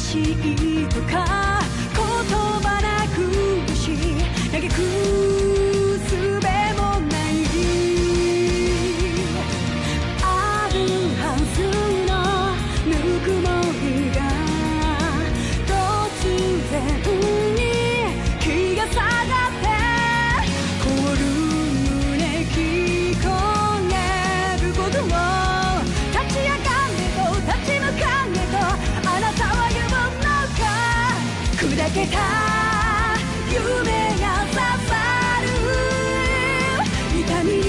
しいとか言葉なくし嘆く術もないあるはずのぬくもりが突然に気が下がって凍る胸聞こえることも立ち上がれと立ち向かえとあなたは言うのか砕けた夢が刺さる痛みに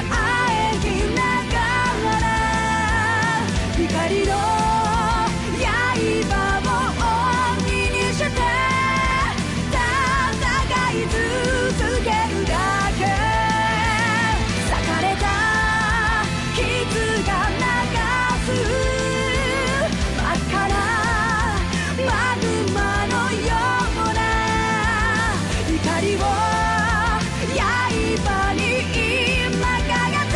あえぎながら光の刃を鬼にして戦い続けるだけ裂かれた傷が流す真っ赤なマグマのような怒りを刃に今かけて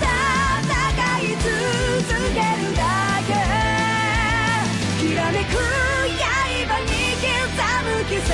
戦い続けるだけきらめく刃に刻む奇跡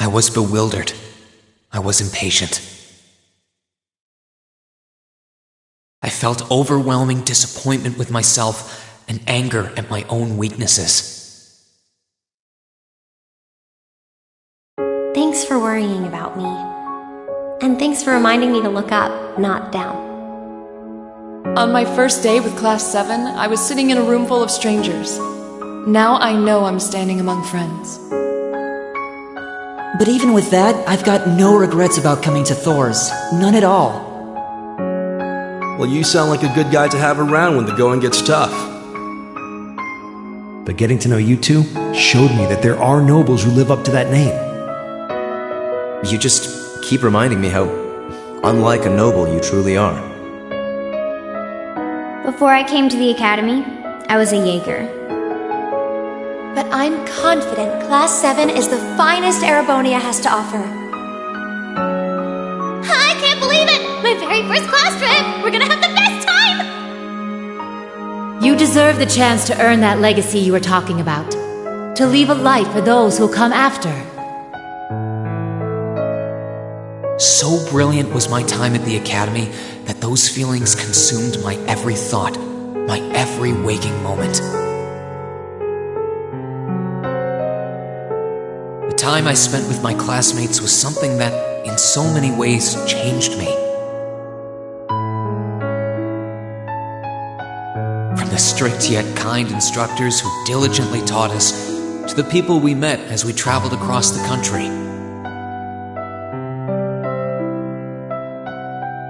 I was bewildered. I was impatient. I felt overwhelming disappointment with myself and anger at my own weaknesses. Thanks for worrying about me. And thanks for reminding me to look up, not down. On my first day with Class 7, I was sitting in a room full of strangers. Now I know I'm standing among friends. But even with that, I've got no regrets about coming to Thor's. None at all. Well, you sound like a good guy to have around when the going gets tough. But getting to know you two showed me that there are nobles who live up to that name. You just keep reminding me how unlike a noble you truly are. Before I came to the academy, I was a Jaeger. But I'm confident Class 7 is the finest Arabonia has to offer. I can't believe it! My very first class trip! We're gonna have the best time! You deserve the chance to earn that legacy you were talking about. To leave a light for those who'll come after. So brilliant was my time at the academy that those feelings consumed my every thought, my every waking moment. The time I spent with my classmates was something that, in so many ways, changed me. From the strict yet kind instructors who diligently taught us, to the people we met as we traveled across the country.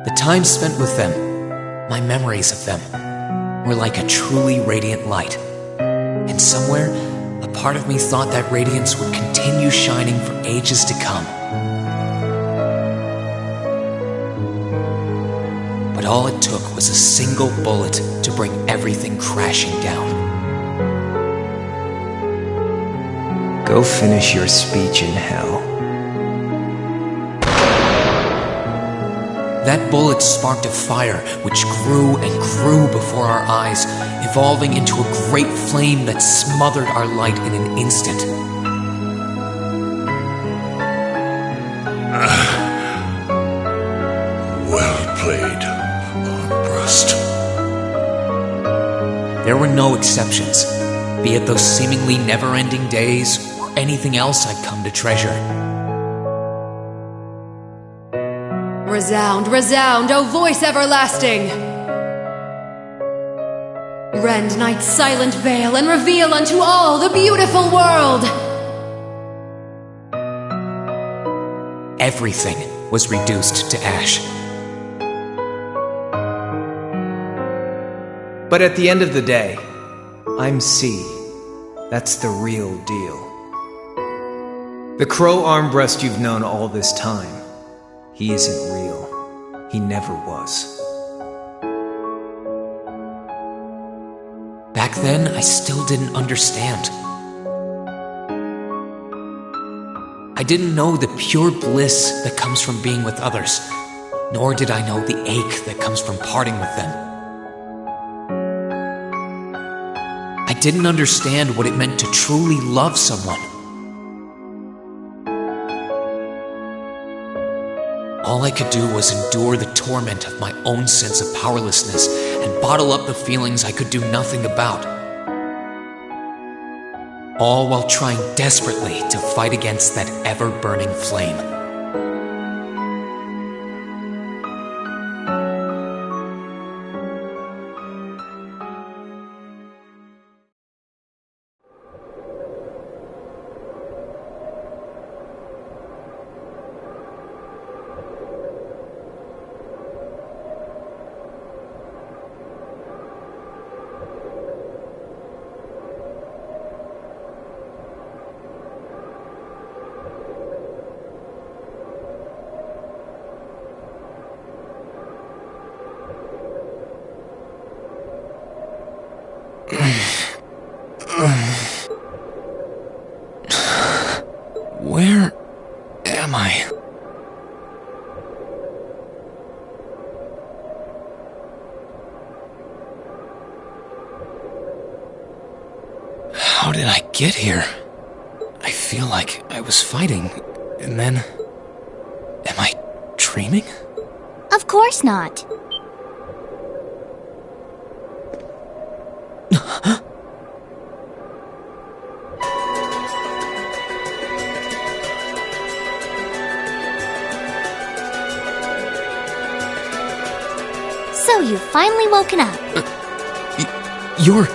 The time spent with them, my memories of them, were like a truly radiant light. And somewhere, a part of me thought that radiance would continue shining for ages to come. But all it took was a single bullet to bring everything crashing down. Go finish your speech in hell. That bullet sparked a fire which grew and grew before our eyes, evolving into a great flame that smothered our light in an instant. Well played, Armbrust. There were no exceptions, be it those seemingly never-ending days or anything else I'd come to treasure. Resound, resound, O voice everlasting! Rend night's silent veil and reveal unto all the beautiful world! Everything was reduced to ash. But at the end of the day, I'm C. That's the real deal. The crow Armbrust you've known all this time, he isn't real. He never was. Back then, I still didn't understand. I didn't know the pure bliss that comes from being with others, nor did I know the ache that comes from parting with them. I didn't understand what it meant to truly love someone. All I could do was endure the torment of my own sense of powerlessness and bottle up the feelings I could do nothing about. All while trying desperately to fight against that ever-burning flame. Where am I? How did I get here? I feel like I was fighting, and then... Am I dreaming? Of course not. So you've finally woken up. You're...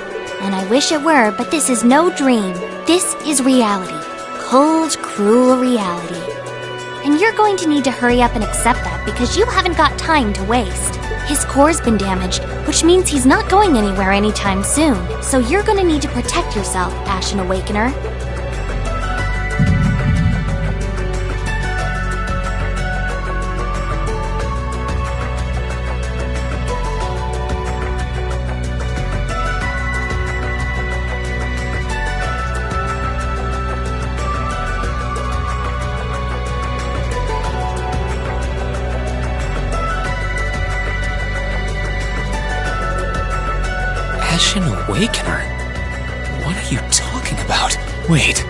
And I wish it were, but this is no dream. This is reality. Cold, cruel reality. And you're going to need to hurry up and accept that because you haven't got time to waste. His core's been damaged, which means he's not going anywhere anytime soon. So you're going to need to protect yourself, Ashen Awakener. Ashen Awakener? What are you talking about? Wait.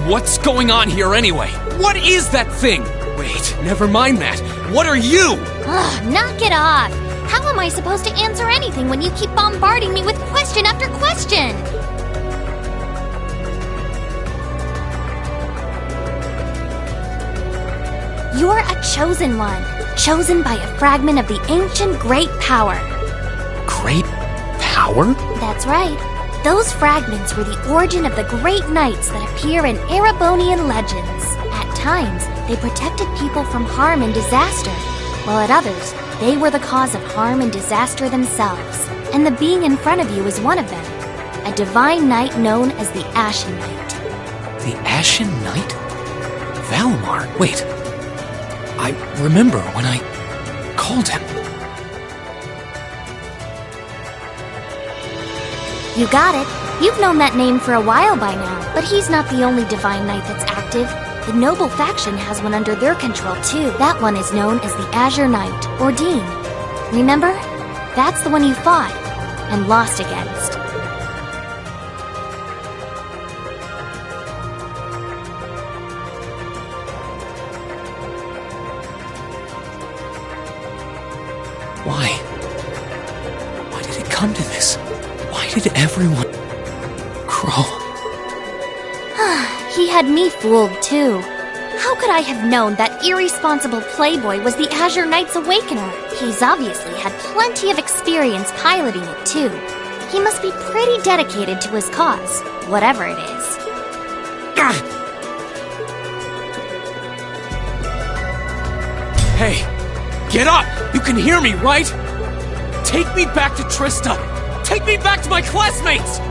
What's going on here anyway? What is that thing? Wait, never mind that. What are you? Ugh, knock it off. How am I supposed to answer anything when you keep bombarding me with question after question? You're a chosen one, chosen by a fragment of the ancient Great Power. Great Power? That's right. Those fragments were the origin of the great knights that appear in Erebonian legends. At times, they protected people from harm and disaster, while at others, they were the cause of harm and disaster themselves. And the being in front of you is one of them, a divine knight known as the Ashen Knight. The Ashen Knight? Valmar? Wait. I remember when I called him. You got it. You've known that name for a while by now, but he's not the only divine knight that's active. The noble faction has one under their control too. That one is known as the Azure Knight, or Dean. Remember? That's the one you fought and lost against. Why? Why did it come to this? Why did everyone... Crow? He had me fooled too. How could I have known that irresponsible playboy was the Azure Knight's Awakener? He's obviously had plenty of experience piloting it too. He must be pretty dedicated to his cause, whatever it is. Hey, get up! You can hear me, right? Take me back to Trista! Take me back to my classmates!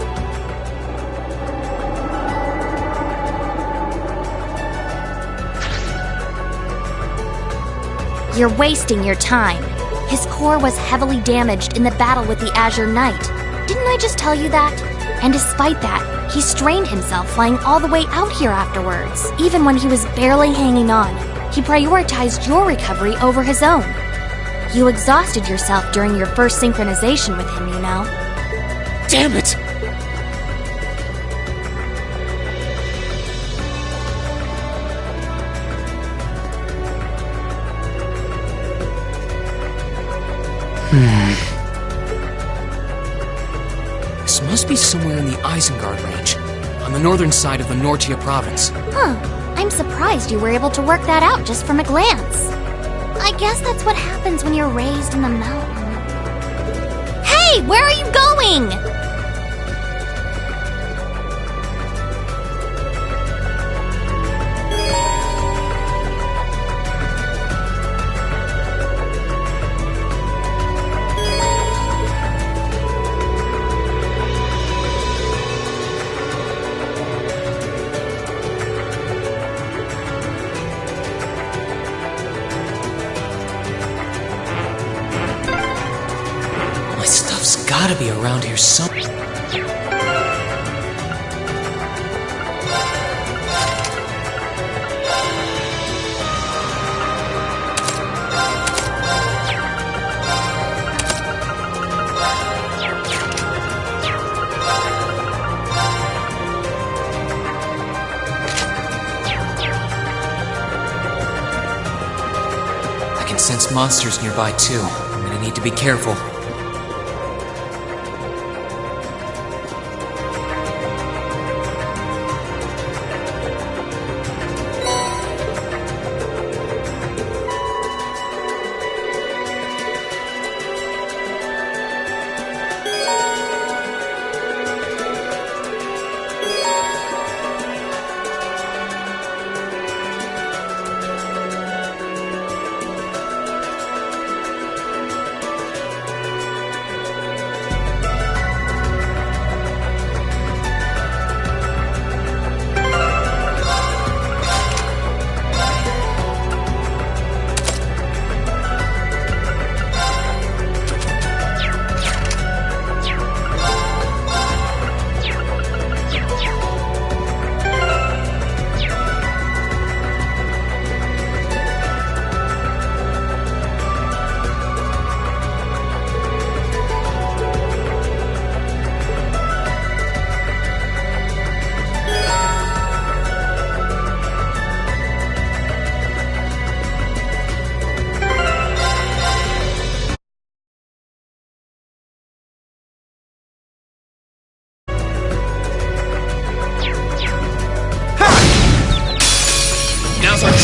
You're wasting your time. His core was heavily damaged in the battle with the Azure Knight. Didn't I just tell you that? And despite that, he strained himself flying all the way out here afterwards. Even when he was barely hanging on, he prioritized your recovery over his own. You exhausted yourself during your first synchronization with him, you know. Damn it! This must be somewhere in the Isengard range, on the northern side of the Nortia province. Huh. I'm surprised you were able to work that out just from a glance. I guess that's what happens when you're raised in the mountain. Hey, where are you going? Gotta be around here somewhere. I can sense monsters nearby too. I'm gonna need to be careful.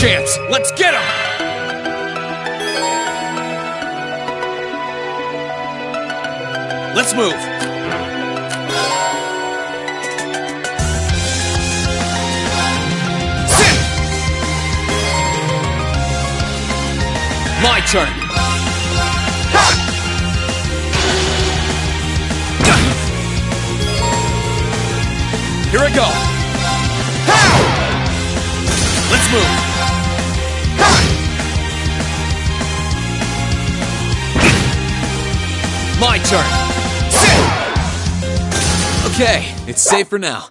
Chance! Let's get him! Let's move! Sit! My turn! Ha! Here I go! Ha! Let's move! My turn. Sit! Okay, it's safe for now.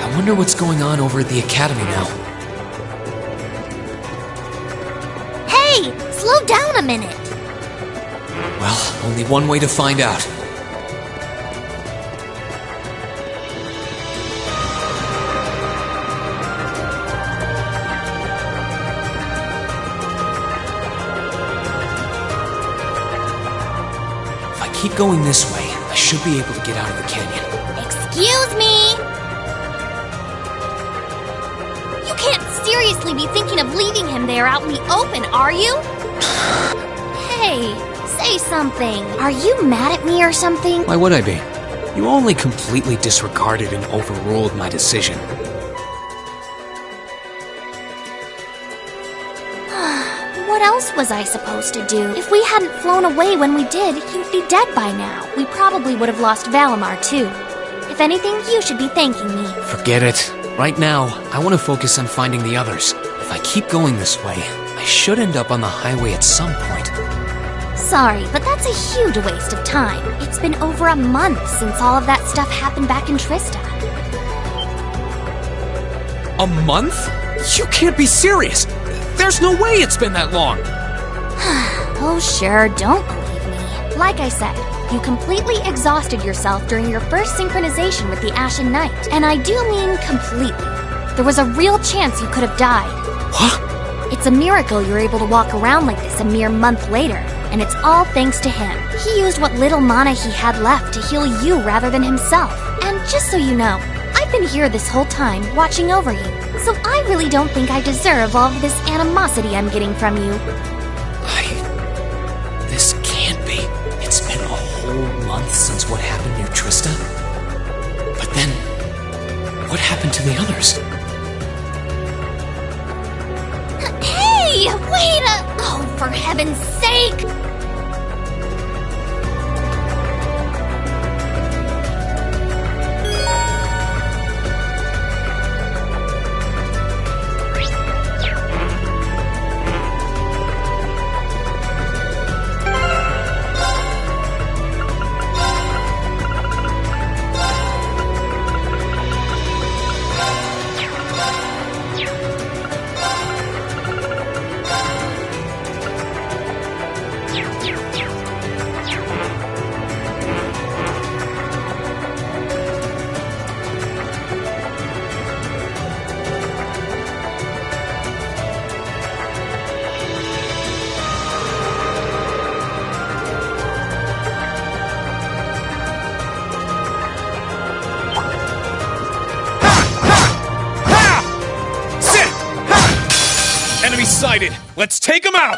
I wonder what's going on over at the academy now. Hey, slow down a minute. Well, only one way to find out. If I keep going this way, I should be able to get out of the canyon. Excuse me! You can't seriously be thinking of leaving him there out in the open, are you? Hey, say something. Are you mad at me or something? Why would I be? You only completely disregarded and overruled my decision. What else was I supposed to do? If we hadn't flown away when we did, you'd be dead by now. We probably would have lost Valimar, too. If anything, you should be thanking me. Forget it. Right now, I want to focus on finding the others. If I keep going this way, I should end up on the highway at some point. Sorry, but that's a huge waste of time. It's been over a month since all of that stuff happened back in Trista. A month? You can't be serious! There's no way it's been that long! Oh sure, don't believe me. Like I said, you completely exhausted yourself during your first synchronization with the Ashen Knight. And I do mean completely. There was a real chance you could have died. What? It's a miracle you're able to walk around like this a mere month later. And it's all thanks to him. He used what little mana he had left to heal you rather than himself. And just so you know, I've been here this whole time, watching over you. So I really don't think I deserve all of this animosity I'm getting from you. This can't be. It's been a whole month since what happened near Trista. But then, what happened to the others? Hey, wait a... Oh, for heaven's sake! Sighted. Let's take him out!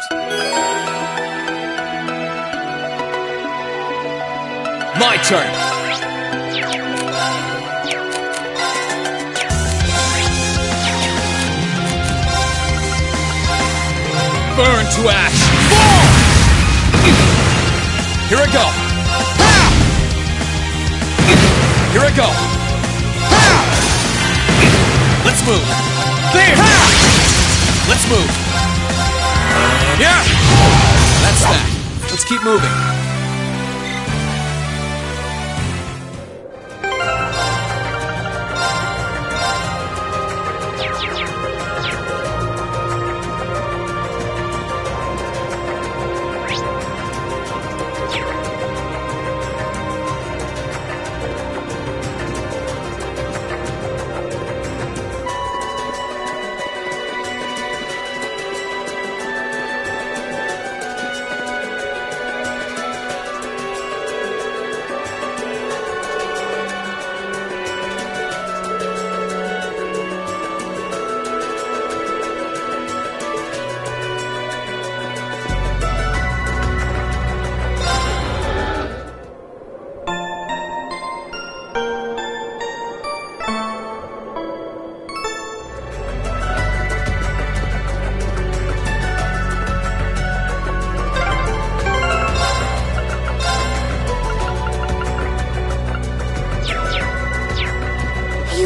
My turn. Burn to ash. Fall! Here I go. Here I go. Let's move. There! Let's move. Yeah! That's that. Let's keep moving.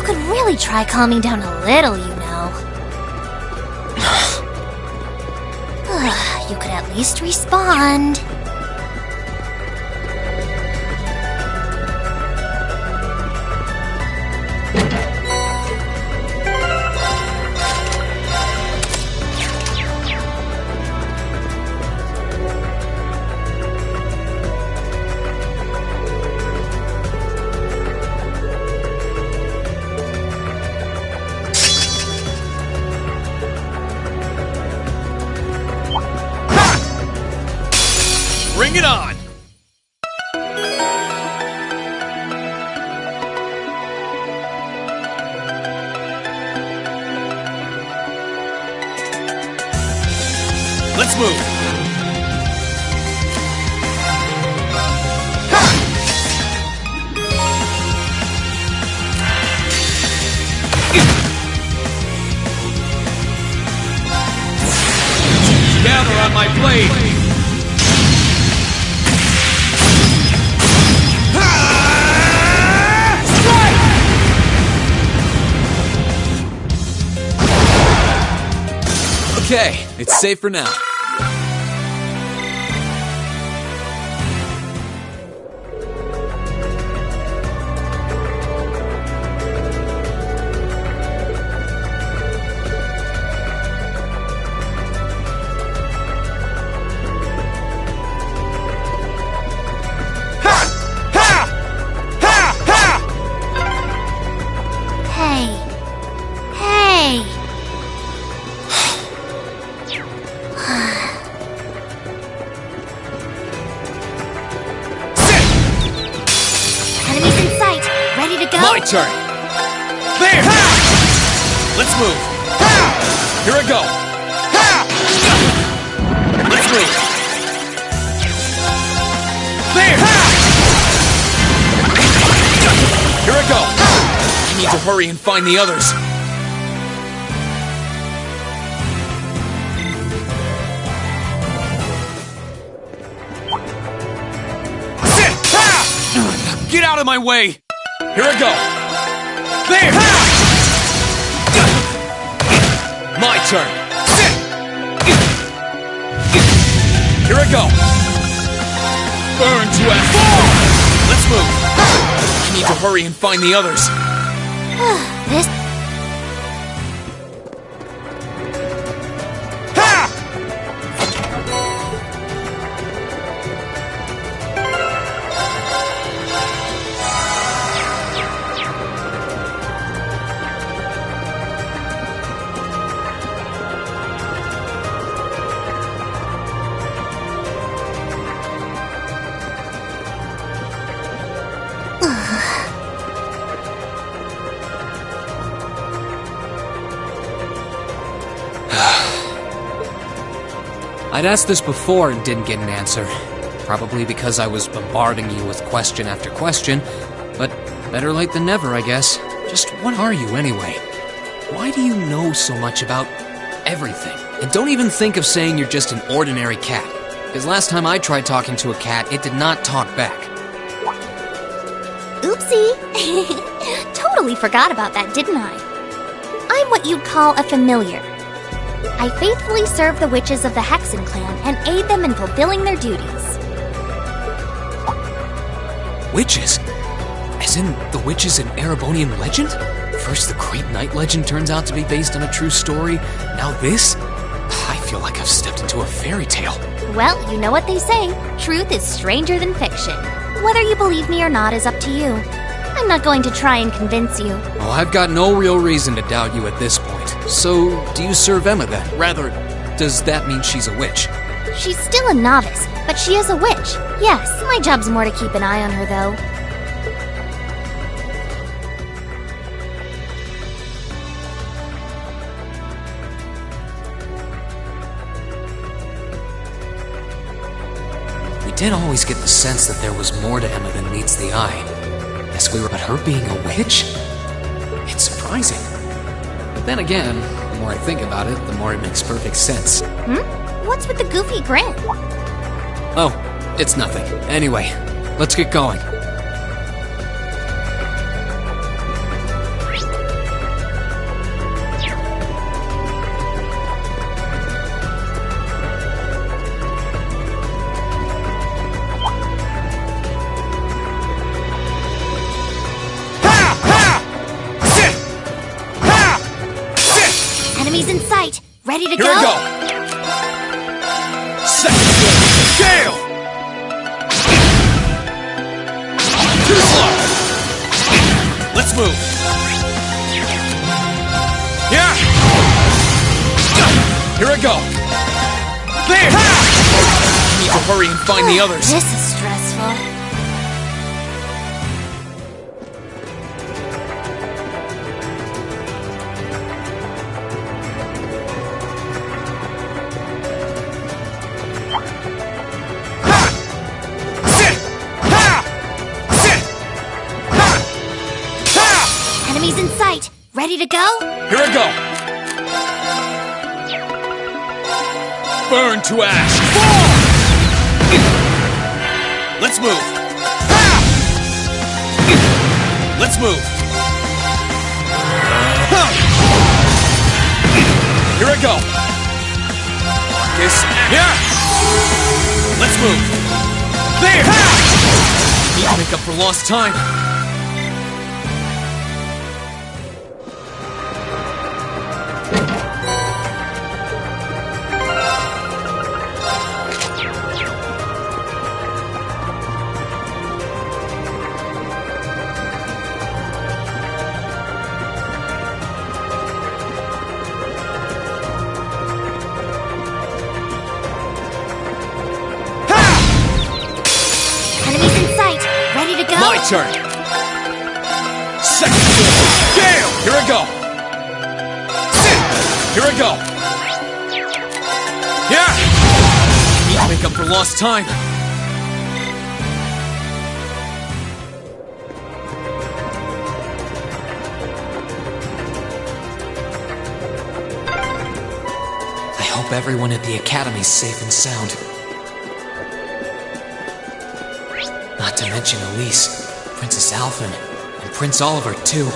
could really try calming down a little, you know. You could at least respond. Bring it on! Let's move! Gather on my blade! Okay, it's safe for now. My turn. There! Let's move. Here I go. Let's move. There! Here I go. I need to hurry and find the others. Get out of my way! Here I go! There! My turn! Here I go! Burn to F4! Let's move! I need to hurry and find the others. This... I'd asked this before and didn't get an answer. Probably because I was bombarding you with question after question, but better late than never, I guess. Just what are you, anyway? Why do you know so much about everything? And don't even think of saying you're just an ordinary cat. Because last time I tried talking to a cat, it did not talk back. Oopsie! Totally forgot about that, didn't I? I'm what you'd call a familiar. I faithfully serve the witches of the Hexen clan and aid them in fulfilling their duties. Witches? As in the witches in Erebonian legend? First the Great Night legend turns out to be based on a true story, now this? I feel like I've stepped into a fairy tale. Well, you know what they say, truth is stranger than fiction. Whether you believe me or not is up to you. I'm not going to try and convince you. Well, I've got no real reason to doubt you at this point. So, do you serve Emma then? Rather, does that mean she's a witch? She's still a novice, but she is a witch. Yes, my job's more to keep an eye on her, though. We did always get the sense that there was more to Emma than meets the eye. Guess we were about her being a witch? It's surprising. But then again, the more I think about it, the more it makes perfect sense. What's with the goofy grin? Oh, it's nothing. Anyway, let's get going. ready to Here go? I go! Second floor, Gale! Too slow! Let's move! Yeah! Here I go! There! I need to hurry and find the others. This is stressful. Enemies in sight. Ready to go? Here I go! Burn to ash! Fall! Let's move! Let's move! Here I go! This... Yeah! Let's move! There! Need to make up for lost time! My turn! Second floor! Gale! Here I go! Here I go! Yeah! Need to make up for lost time! I hope everyone at the Academy's safe and sound. Not to mention Elise, Princess Alphen, and Prince Oliver, too. Need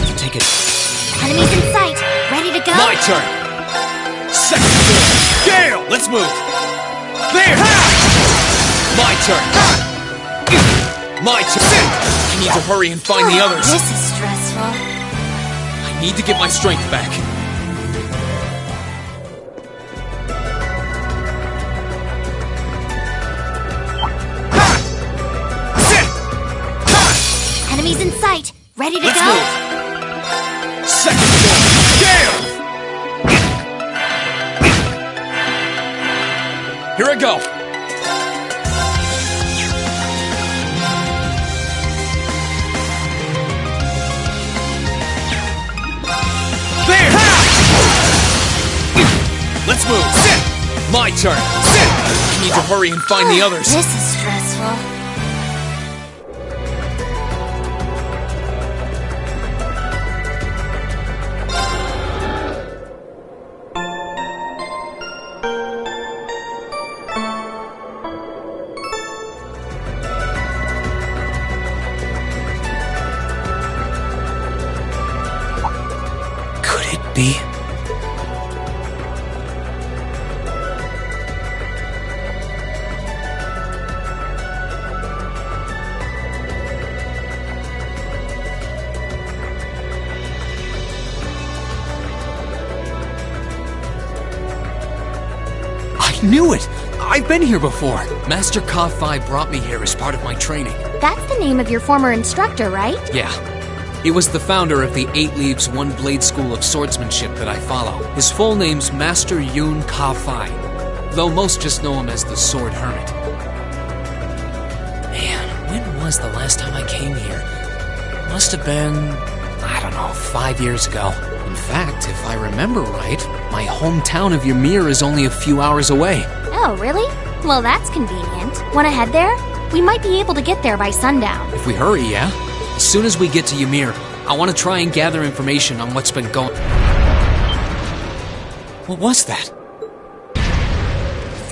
to take it. Enemies in sight. Ready to go? My turn! Second floor! Gale! Let's move! There! My turn! My turn! I need to hurry and find the others. This is stressful. I need to get my strength back. Enemies in sight. Ready to Let's go? move! Second floor! Gale! Here I go! There! Let's move! My turn! I need to hurry and find the others. This is stressful. Be? I knew it! I've been here before. Master Ka-Fi brought me here as part of my training. That's the name of your former instructor, right? Yeah. He was the founder of the 8 Leaves, 1 Blade School of Swordsmanship that I follow. His full name's Master Yun Ka-Fi, though most just know him as the Sword Hermit. Man, when was the last time I came here? Must have been, I don't know, 5 years ago. In fact, if I remember right, my hometown of Ymir is only a few hours away. Oh, really? Well, that's convenient. Wanna head there? We might be able to get there by sundown. If we hurry, yeah? As soon as we get to Ymir, I want to try and gather information on what's been going... What was that?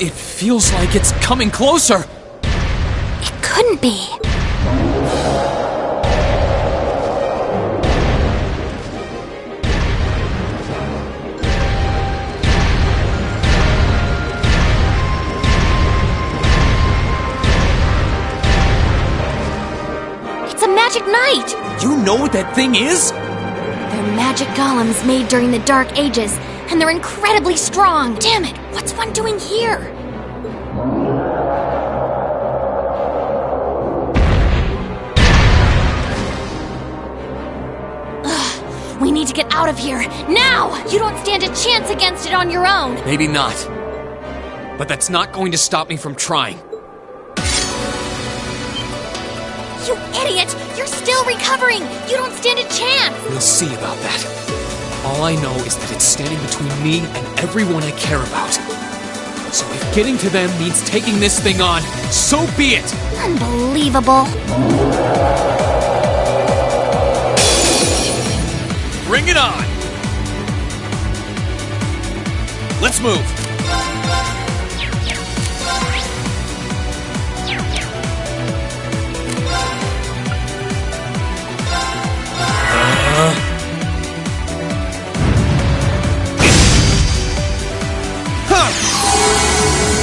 It feels like it's coming closer! It couldn't be. night. You know what that thing is? They're magic golems made during the Dark Ages, and they're incredibly strong. Damn it, what's one doing here? We need to get out of here, now! You don't stand a chance against it on your own. Maybe not. But that's not going to stop me from trying. You idiot! You're still recovering! You don't stand a chance! We'll see about that. All I know is that it's standing between me and everyone I care about. So if getting to them means taking this thing on, so be it! Unbelievable. Bring it on! Let's move!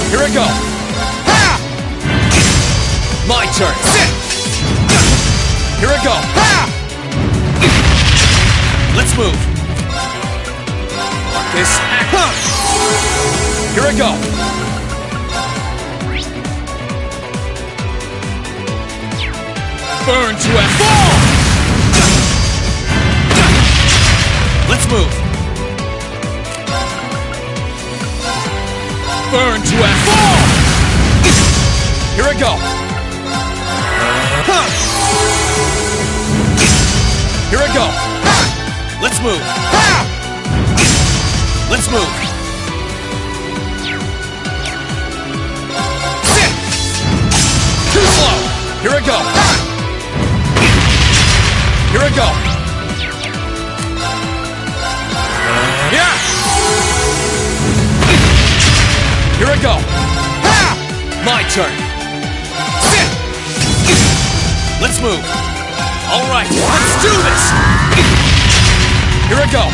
Here I go! Ha! My turn! Sit! Here I go! Ha! Let's move! Marcus, act! Here I go! Burn to a fall! Let's move! Burn to a fall! Here I go! Here I go! Let's move! Let's move! Sit! Too slow! Here I go! Here I go! Yeah! Here I go! My turn! Sit! Let's move! Alright, let's do this! Here I go!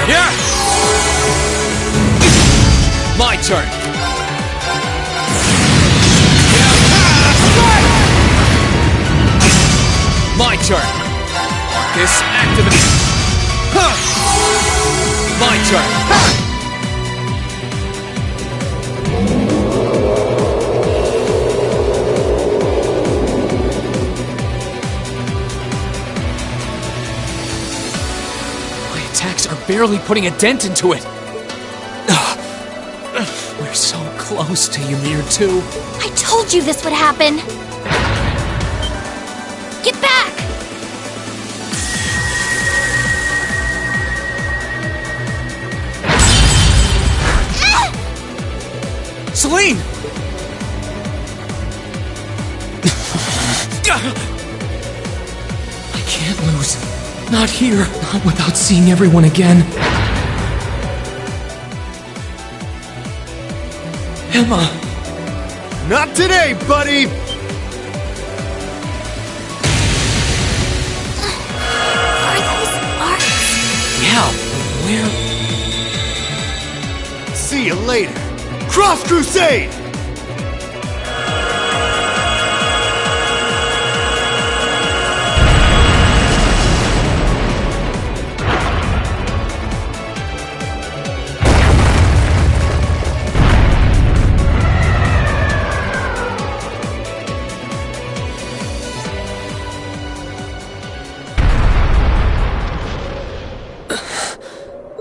Yeah! My turn! My turn! Marcus, activate! My turn! Are barely putting a dent into it. We're so close to Ymir too. I told you this would happen. Get back! Celine! I can't lose. Not here. Not without seeing everyone again. Emma! Not today, buddy! Are those arcs? Yeah, where? See you later. Cross Crusade!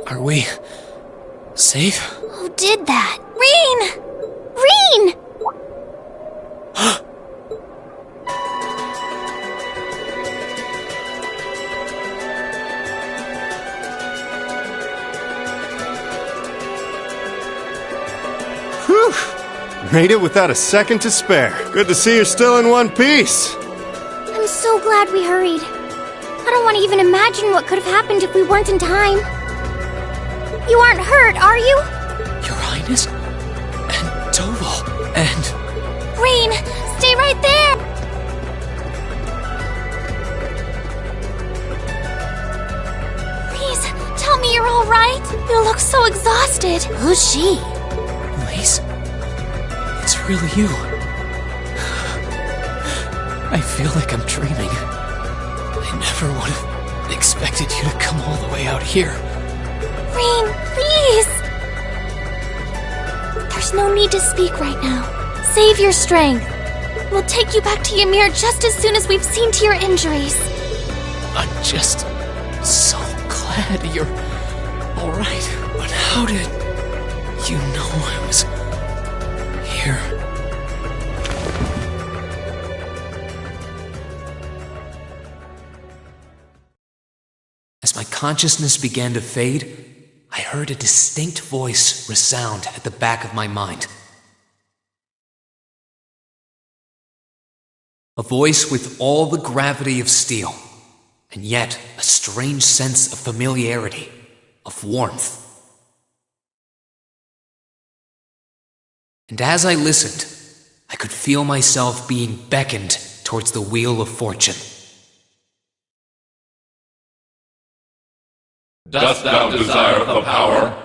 Are we safe? Who did that? Reen! Reen! Whew! Made it without a second to spare. Good to see you're still in one piece. I'm so glad we hurried. I don't want to even imagine what could have happened if we weren't in time. You aren't hurt, are you? Your Highness? And Toval, and... Reen, stay right there! Please, tell me you're all right. You look so exhausted. Who's she? Elise? It's really you. I feel like I'm dreaming. I never would have expected you to come all the way out here. Rain, please! There's no need to speak right now. Save your strength. We'll take you back to Ymir just as soon as we've seen to your injuries. I'm just so glad you're alright. But how did you know I was here? As my consciousness began to fade, I heard a distinct voice resound at the back of my mind. A voice with all the gravity of steel, and yet a strange sense of familiarity, of warmth. And as I listened, I could feel myself being beckoned towards the wheel of fortune. Dost thou desire the power?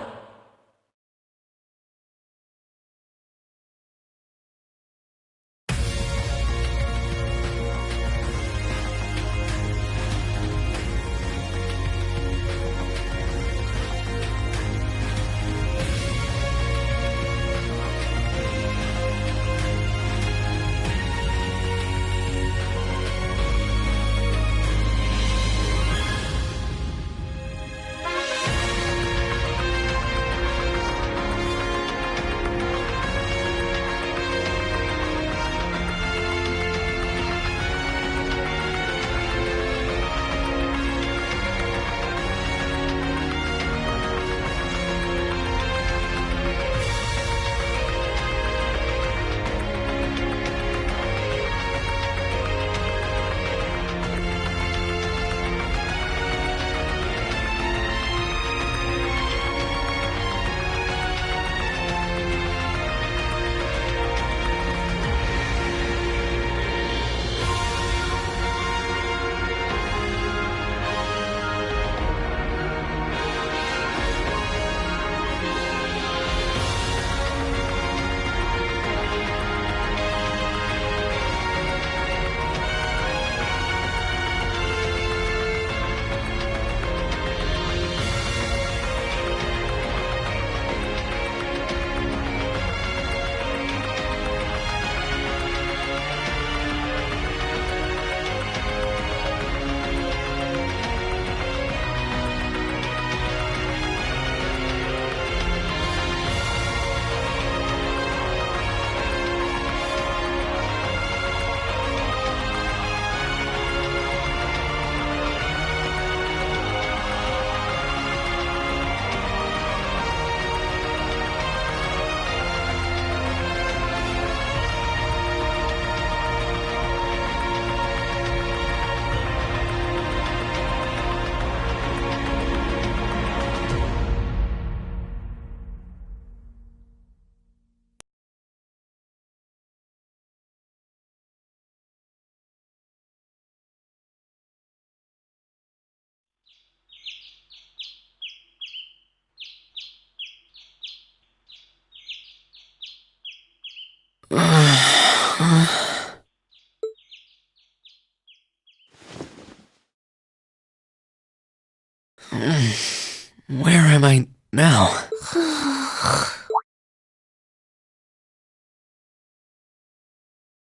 Where am I now?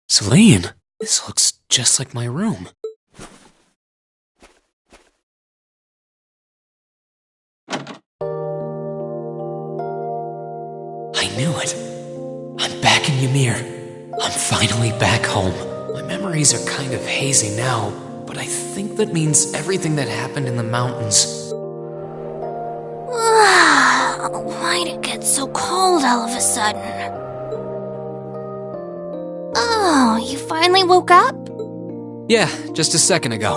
Celine, this looks just like my room. I knew it. I'm back in Ymir. I'm finally back home. My memories are kind of hazy now, but I think that means everything that happened in the mountains. Why'd it get so cold all of a sudden? Oh, you finally woke up? Yeah, just a second ago.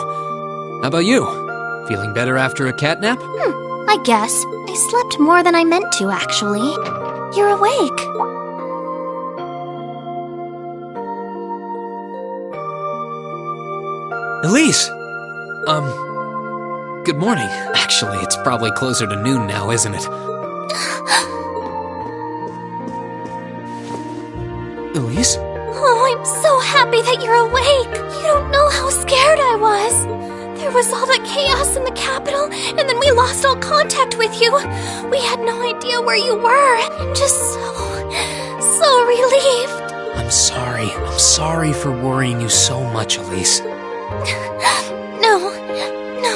How about you? Feeling better after a cat nap? I guess. I slept more than I meant to, actually. You're awake. Elise! Good morning. Actually, it's probably closer to noon now, isn't it? Elise? Oh, I'm So happy that you're awake. You don't know how scared I was. There was all that chaos in the capital, and then we lost all contact with you. We had no idea where you were. I'm just so relieved. I'm sorry. I'm sorry for worrying you so much, Elise. No,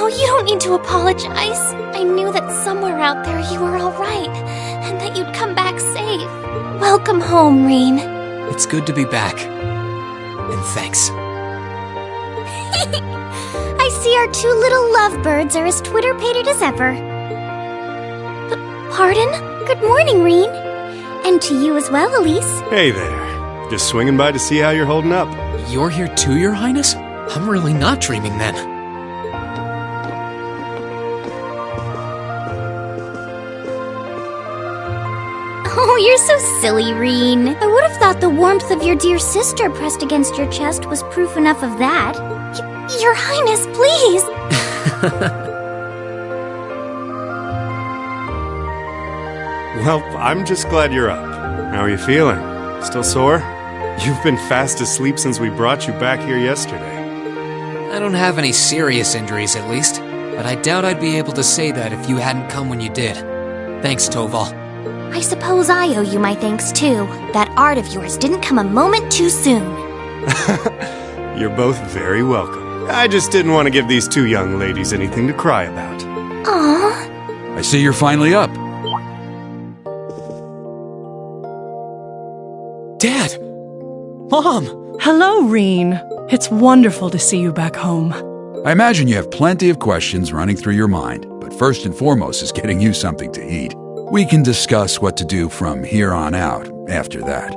you don't need to apologize. I knew that somewhere out there you were all right, and that you'd come back safe. Welcome home, Reen. It's good to be back. And thanks. I see our two little lovebirds are as Twitter-pated as ever. Pardon? Good morning, Reen. And to you as well, Elise. Hey there. Just swinging by to see how you're holding up. You're here too, Your Highness? I'm really not dreaming then. Oh, you're so silly, Reen. I would have thought the warmth of your dear sister pressed against your chest was proof enough of that. Your Highness, please! Well, I'm just glad you're up. How are you feeling? Still sore? You've been fast asleep since we brought you back here yesterday. I don't have any serious injuries, at least. But I doubt I'd be able to say that if you hadn't come when you did. Thanks, Toval. I suppose I owe you my thanks, too. That art of yours didn't come a moment too soon. You're both very welcome. I just didn't want to give these two young ladies anything to cry about. Aww. I see you're finally up. Dad! Mom! Hello, Reen. It's wonderful to see you back home. I imagine you have plenty of questions running through your mind, but first and foremost is getting you something to eat. We can discuss what to do from here on out after that.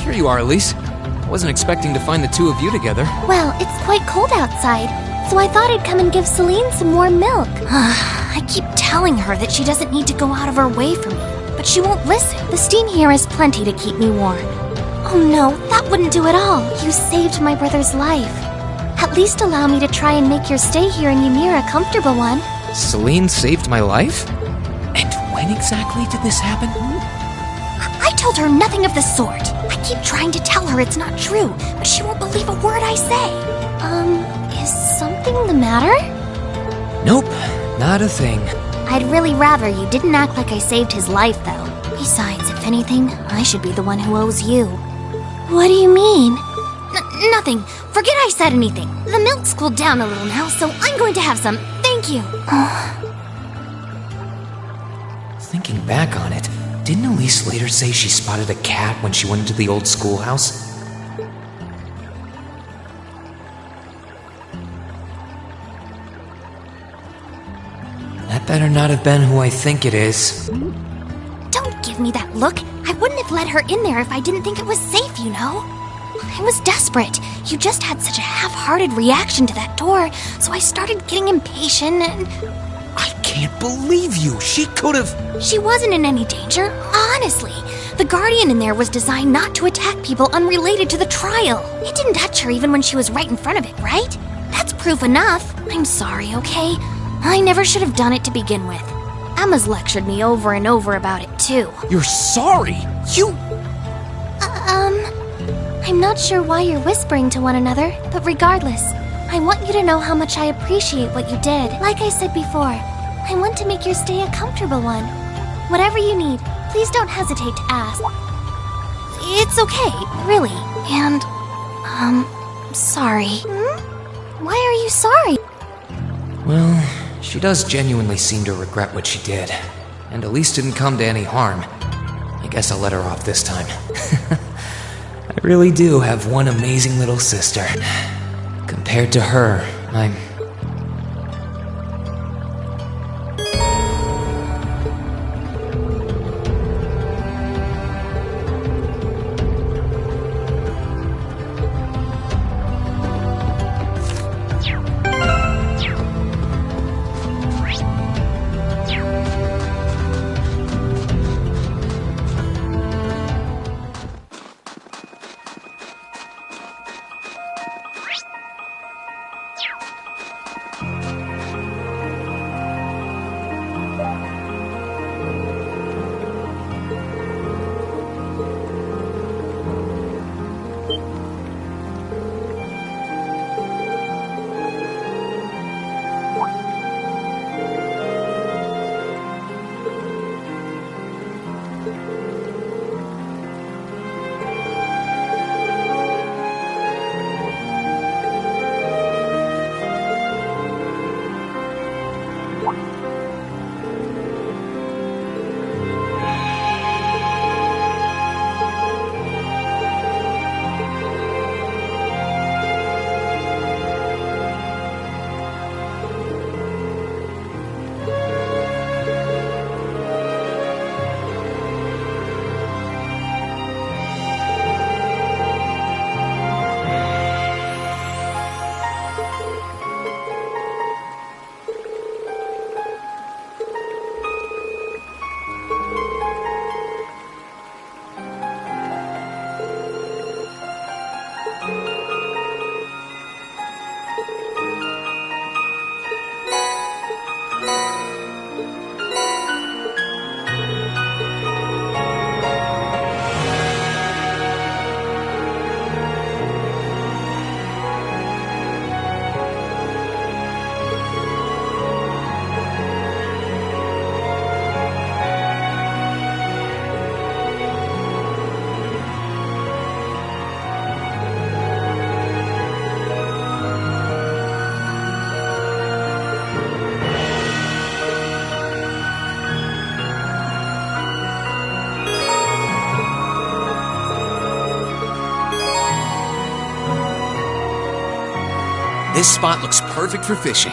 Here you are, Elise. I wasn't expecting to find the two of you together. Well, it's quite cold outside, so I thought I'd come and give Celine some warm milk. I keep telling her that she doesn't need to go out of her way for me, but she won't listen. The steam here is plenty to keep me warm. Oh no, that wouldn't do at all. You saved my brother's life. At least allow me to try and make your stay here in Ymir a comfortable one. Celine saved my life? And when exactly did this happen? I told her nothing of the sort. I keep trying to tell her it's not true, but she won't believe a word I say. Is something the matter? Nope, not a thing. I'd really rather you didn't act like I saved his life, though. Besides, if anything, I should be the one who owes you. What do you mean? Nothing. Forget I said anything. The milk's cooled down a little now, so I'm going to have some. Thank you. Thinking back on it, didn't Elise later say she spotted a cat when she went into the old schoolhouse? That better not have been who I think it is. Don't give me that look. I wouldn't have let her in there if I didn't think it was safe, you know? I was desperate. You just had such a half-hearted reaction to that door, so I started getting impatient and... I can't believe you! She could've... She wasn't in any danger, honestly. The Guardian in there was designed not to attack people unrelated to the trial. It didn't touch her even when she was right in front of it, right? That's proof enough. I'm sorry, okay? I never should have done it to begin with. Emma's lectured me over and over about it, too. You're sorry? You... I'm not sure why you're whispering to one another, but regardless, I want you to know how much I appreciate what you did. Like I said before, I want to make your stay a comfortable one. Whatever you need, please don't hesitate to ask. It's okay, really. And, sorry. Why are you sorry? Well, she does genuinely seem to regret what she did, and Elise didn't come to any harm. I guess I'll let her off this time. I really do have one amazing little sister. Compared to her, I'm... This spot looks perfect for fishing.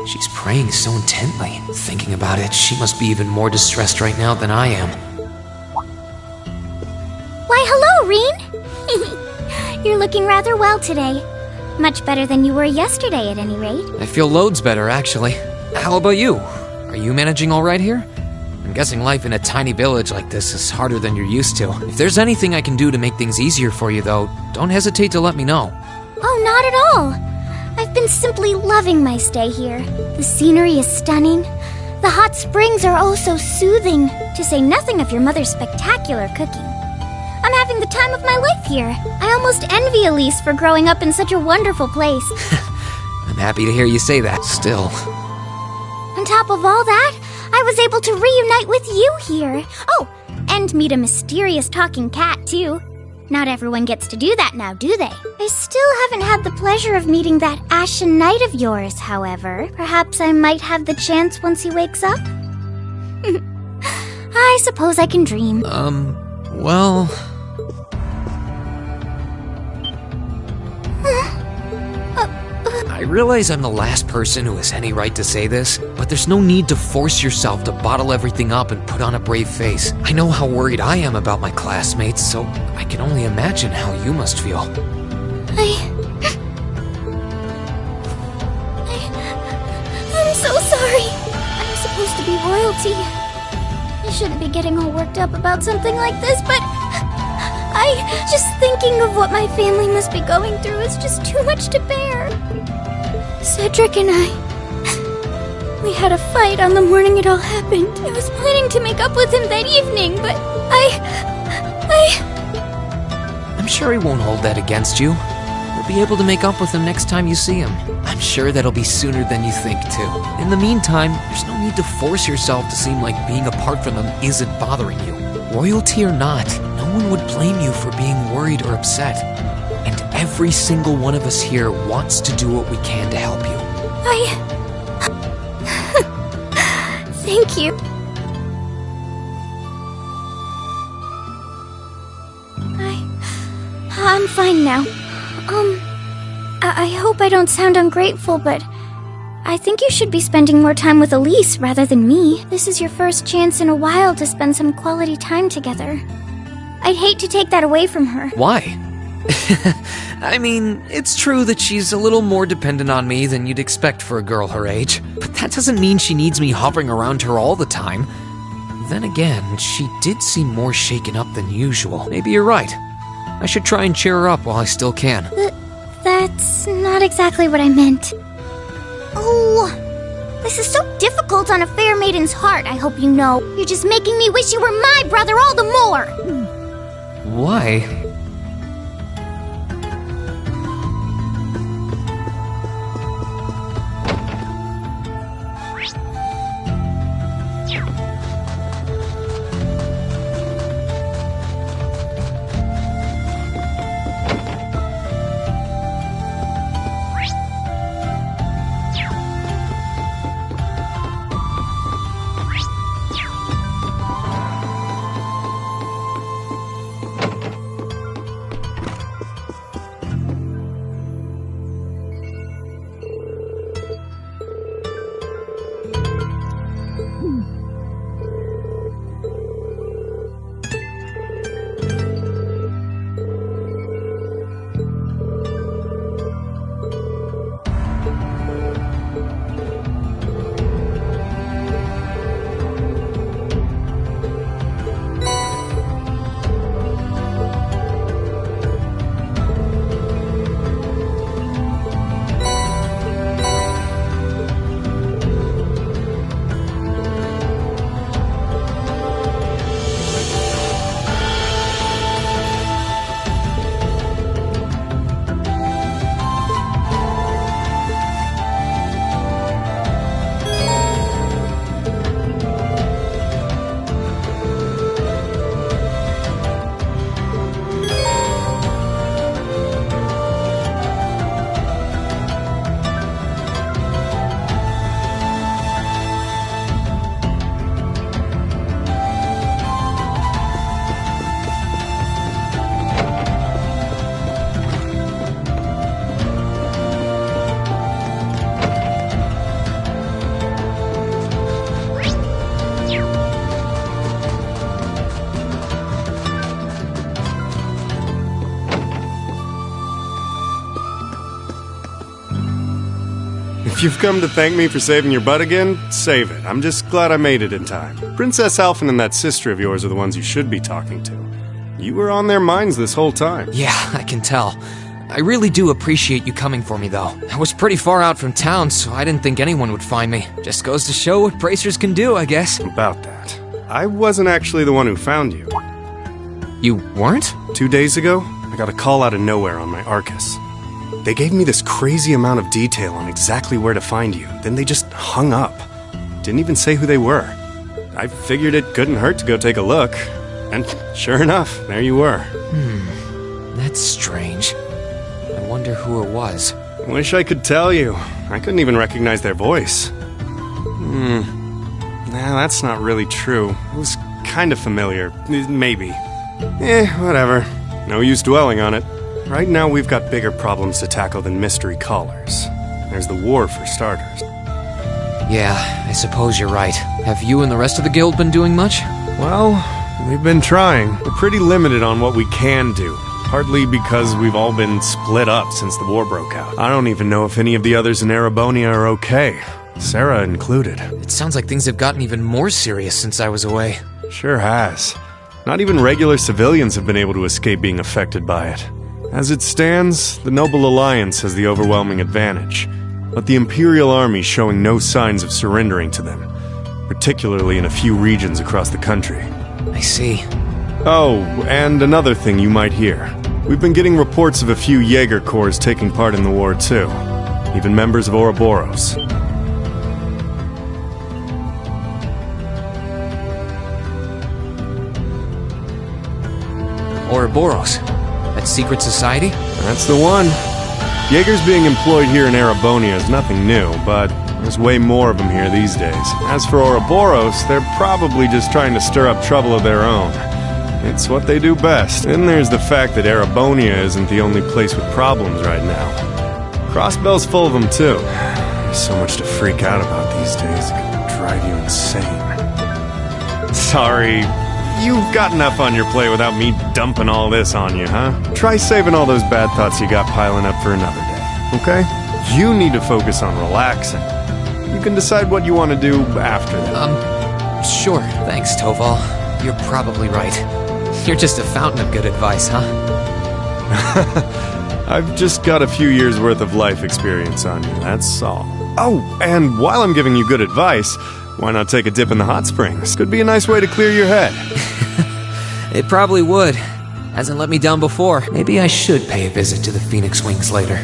She's praying so intently. Thinking about it, she must be even more distressed right now than I am. Why, hello, Reen! You're looking rather well today. Much better than you were yesterday, at any rate. I feel loads better, actually. How about you? Are you managing all right here? I'm guessing life in a tiny village like this is harder than you're used to. If there's anything I can do to make things easier for you, though, don't hesitate to let me know. Oh, not at all. I've been simply loving my stay here. The scenery is stunning. The hot springs are oh so soothing, to say nothing of your mother's spectacular cooking. I'm having the time of my life here. I almost envy Elise for growing up in such a wonderful place. I'm happy to hear you say that, still. On top of all that, I was able to reunite with you here. Oh, and meet a mysterious talking cat, too. Not everyone gets to do that now, do they? I still haven't had the pleasure of meeting that ashen knight of yours, however. Perhaps I might have the chance once he wakes up? I suppose I can dream. Well... I realize I'm the last person who has any right to say this, but there's no need to force yourself to bottle everything up and put on a brave face. I know how worried I am about my classmates, so I can only imagine how you must feel. I'm so sorry. I'm supposed to be royalty. I shouldn't be getting all worked up about something like this, but just thinking of what my family must be going through is just too much to bear. Cedric and we had a fight on the morning it all happened. I was planning to make up with him that evening, but I'm sure he won't hold that against you. You'll be able to make up with him next time you see him. I'm sure that'll be sooner than you think, too. In the meantime, there's no need to force yourself to seem like being apart from them isn't bothering you. Royalty or not, no one would blame you for being worried or upset. And every single one of us here wants to do what we can to help you. Thank you. I'm fine now. I hope I don't sound ungrateful, but I think you should be spending more time with Elise rather than me. This is your first chance in a while to spend some quality time together. I'd hate to take that away from her. Why? I mean, it's true that she's a little more dependent on me than you'd expect for a girl her age, but that doesn't mean she needs me hovering around her all the time. Then again, she did seem more shaken up than usual. Maybe you're right. I should try and cheer her up while I still can. That's not exactly what I meant. Oh, This is so difficult on a fair maiden's heart, I hope you know. You're just making me wish you were my brother all the more! Why? If you've come to thank me for saving your butt again, save it. I'm just glad I made it in time. Princess Alphen and that sister of yours are the ones you should be talking to. You were on their minds this whole time. Yeah, I can tell. I really do appreciate you coming for me, though. I was pretty far out from town, so I didn't think anyone would find me. Just goes to show what bracers can do, I guess. About that. I wasn't actually the one who found you. You weren't? 2 days ago, I got a call out of nowhere on my Arcus. They gave me this crazy amount of detail on exactly where to find you, then they just hung up. Didn't even say who they were. I figured it couldn't hurt to go take a look. And sure enough, there you were. That's strange. I wonder who it was. Wish I could tell you. I couldn't even recognize their voice. Nah, that's not really true. It was kind of familiar. Maybe. Whatever. No use dwelling on it. Right now we've got bigger problems to tackle than mystery callers. There's the war for starters. Yeah, I suppose you're right. Have you and the rest of the guild been doing much? Well, we've been trying. We're pretty limited on what we can do. Partly because we've all been split up since the war broke out. I don't even know if any of the others in Erebonia are okay. Sarah included. It sounds like things have gotten even more serious since I was away. Sure has. Not even regular civilians have been able to escape being affected by it. As it stands, the Noble Alliance has the overwhelming advantage, but the Imperial Army's showing no signs of surrendering to them, particularly in a few regions across the country. I see. Oh, and another thing you might hear. We've been getting reports of a few Jaeger Corps taking part in the war too, even members of Ouroboros. Ouroboros? That secret society? That's the one. Jaegers being employed here in Erebonia is nothing new, but there's way more of them here these days. As for Ouroboros, they're probably just trying to stir up trouble of their own. It's what they do best. Then there's the fact that Erebonia isn't the only place with problems right now. Crossbell's full of them too. There's so much to freak out about these days, it could drive you insane. Sorry. You've got enough on your plate without me dumping all this on you, huh? Try saving all those bad thoughts you got piling up for another day, okay? You need to focus on relaxing. You can decide what you want to do after that. Sure. Thanks, Toval. You're probably right. You're just a fountain of good advice, huh? I've just got a few years worth of life experience on you, that's all. Oh, and while I'm giving you good advice, why not take a dip in the hot springs? Could be a nice way to clear your head. It probably would. Hasn't let me down before. Maybe I should pay a visit to the Phoenix Wings later.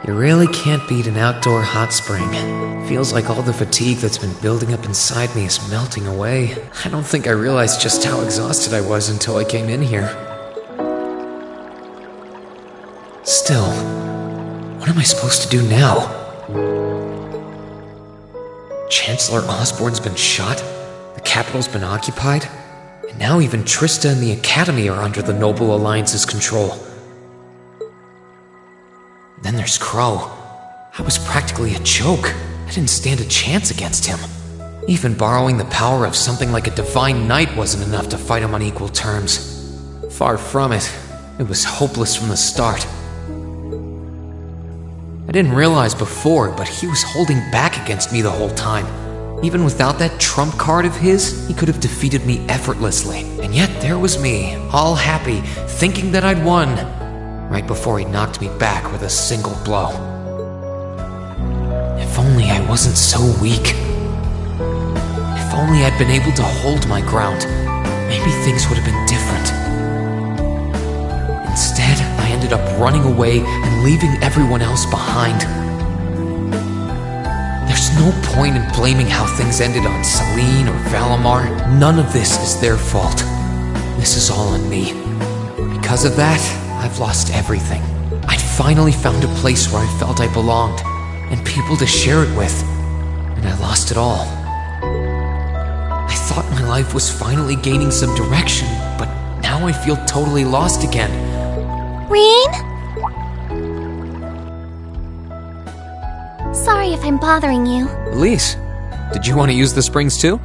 You really can't beat an outdoor hot spring. Feels like all the fatigue that's been building up inside me is melting away. I don't think I realized just how exhausted I was until I came in here. Still, what am I supposed to do now? Chancellor Osborne's been shot, the capital's been occupied, and now even Trista and the Academy are under the Noble Alliance's control. Then there's Crow. I was practically a joke. I didn't stand a chance against him. Even borrowing the power of something like a divine knight wasn't enough to fight him on equal terms. Far from it. It was hopeless from the start. I didn't realize before, but he was holding back against me the whole time. Even without that trump card of his, he could have defeated me effortlessly. And yet there was me, all happy, thinking that I'd won, right before he knocked me back with a single blow. If only I wasn't so weak. If only I'd been able to hold my ground, maybe things would have been different. Instead, I ended up running away and leaving everyone else behind. There's no point in blaming how things ended on Celine or Valimar. None of this is their fault. This is all on me. Because of that, I've lost everything. I'd finally found a place where I felt I belonged, and people to share it with, and I lost it all. I thought my life was finally gaining some direction, but now I feel totally lost again. Reen? Sorry if I'm bothering you. Elise, did you want to use the springs too?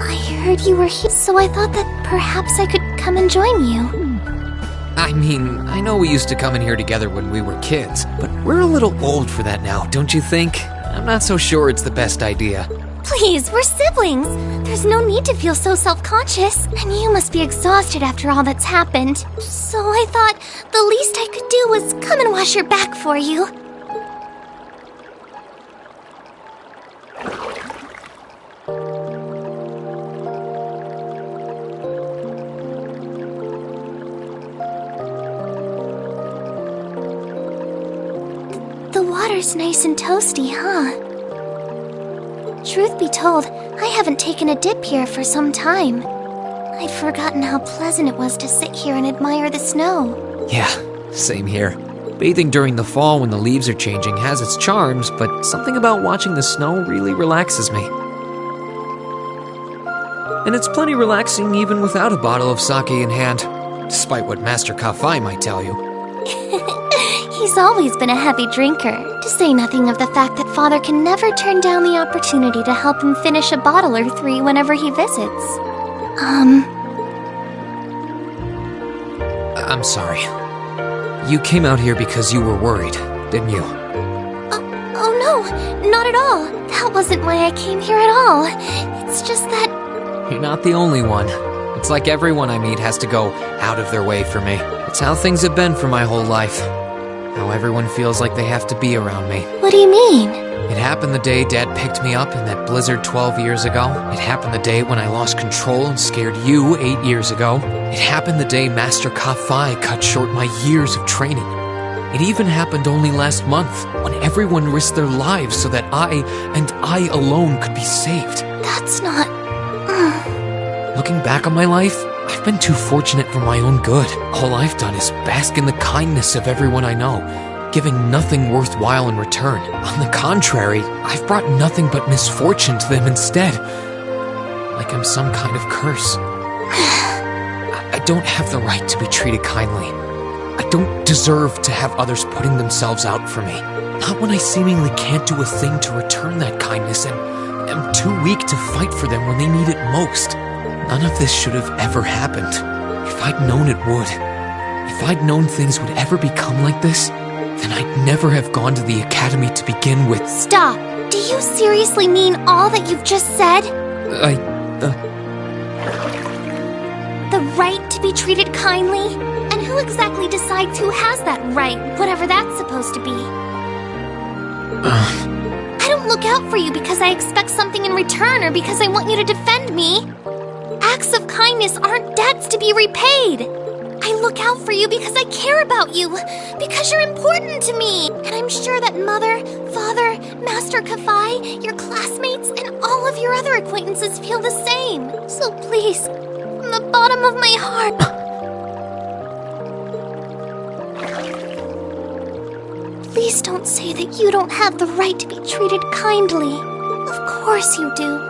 I heard you were here, so I thought that perhaps I could come and join you. I mean, I know we used to come in here together when we were kids, but we're a little old for that now, don't you think? I'm not so sure it's the best idea. Please, we're siblings. There's no need to feel so self-conscious. And you must be exhausted after all that's happened. So I thought the least I could do was come and wash your back for you. The water's nice and toasty, huh? Truth be told, I haven't taken a dip here for some time. I'd forgotten how pleasant it was to sit here and admire the snow. Yeah, same here. Bathing during the fall when the leaves are changing has its charms, but something about watching the snow really relaxes me. And it's plenty relaxing even without a bottle of sake in hand, despite what Master Kafai might tell you. He's always been a heavy drinker, to say nothing of the fact that Father can never turn down the opportunity to help him finish a bottle or 3 whenever he visits. I'm sorry. You came out here because you were worried, didn't you? Oh no, not at all. That wasn't why I came here at all. It's just that... You're not the only one. It's like everyone I meet has to go out of their way for me. It's how things have been for my whole life. How everyone feels like they have to be around me. What do you mean? It happened the day Dad picked me up in that blizzard 12 years ago. It happened the day when I lost control and scared you 8 years ago. It happened the day Master Ka-Fai cut short my years of training. It even happened only last month, when everyone risked their lives so that I alone could be saved. That's not... Looking back on my life, I've been too fortunate for my own good. All I've done is bask in the kindness of everyone I know, giving nothing worthwhile in return. On the contrary, I've brought nothing but misfortune to them instead. Like I'm some kind of curse. I don't have the right to be treated kindly. I don't deserve to have others putting themselves out for me. Not when I seemingly can't do a thing to return that kindness and am too weak to fight for them when they need it most. None of this should have ever happened. If I'd known it would. If I'd known things would ever become like this, then I'd never have gone to the academy to begin with. Stop! Do you seriously mean all that you've just said? The right to be treated kindly? And who exactly decides who has that right, whatever that's supposed to be? I don't look out for you because I expect something in return or because I want you to defend me. Acts of kindness aren't debts to be repaid. I look out for you because I care about you, because you're important to me. And I'm sure that Mother, Father, Master Ka-Fai, your classmates, and all of your other acquaintances feel the same. So please, from the bottom of my heart... Please don't say that you don't have the right to be treated kindly. Of course you do.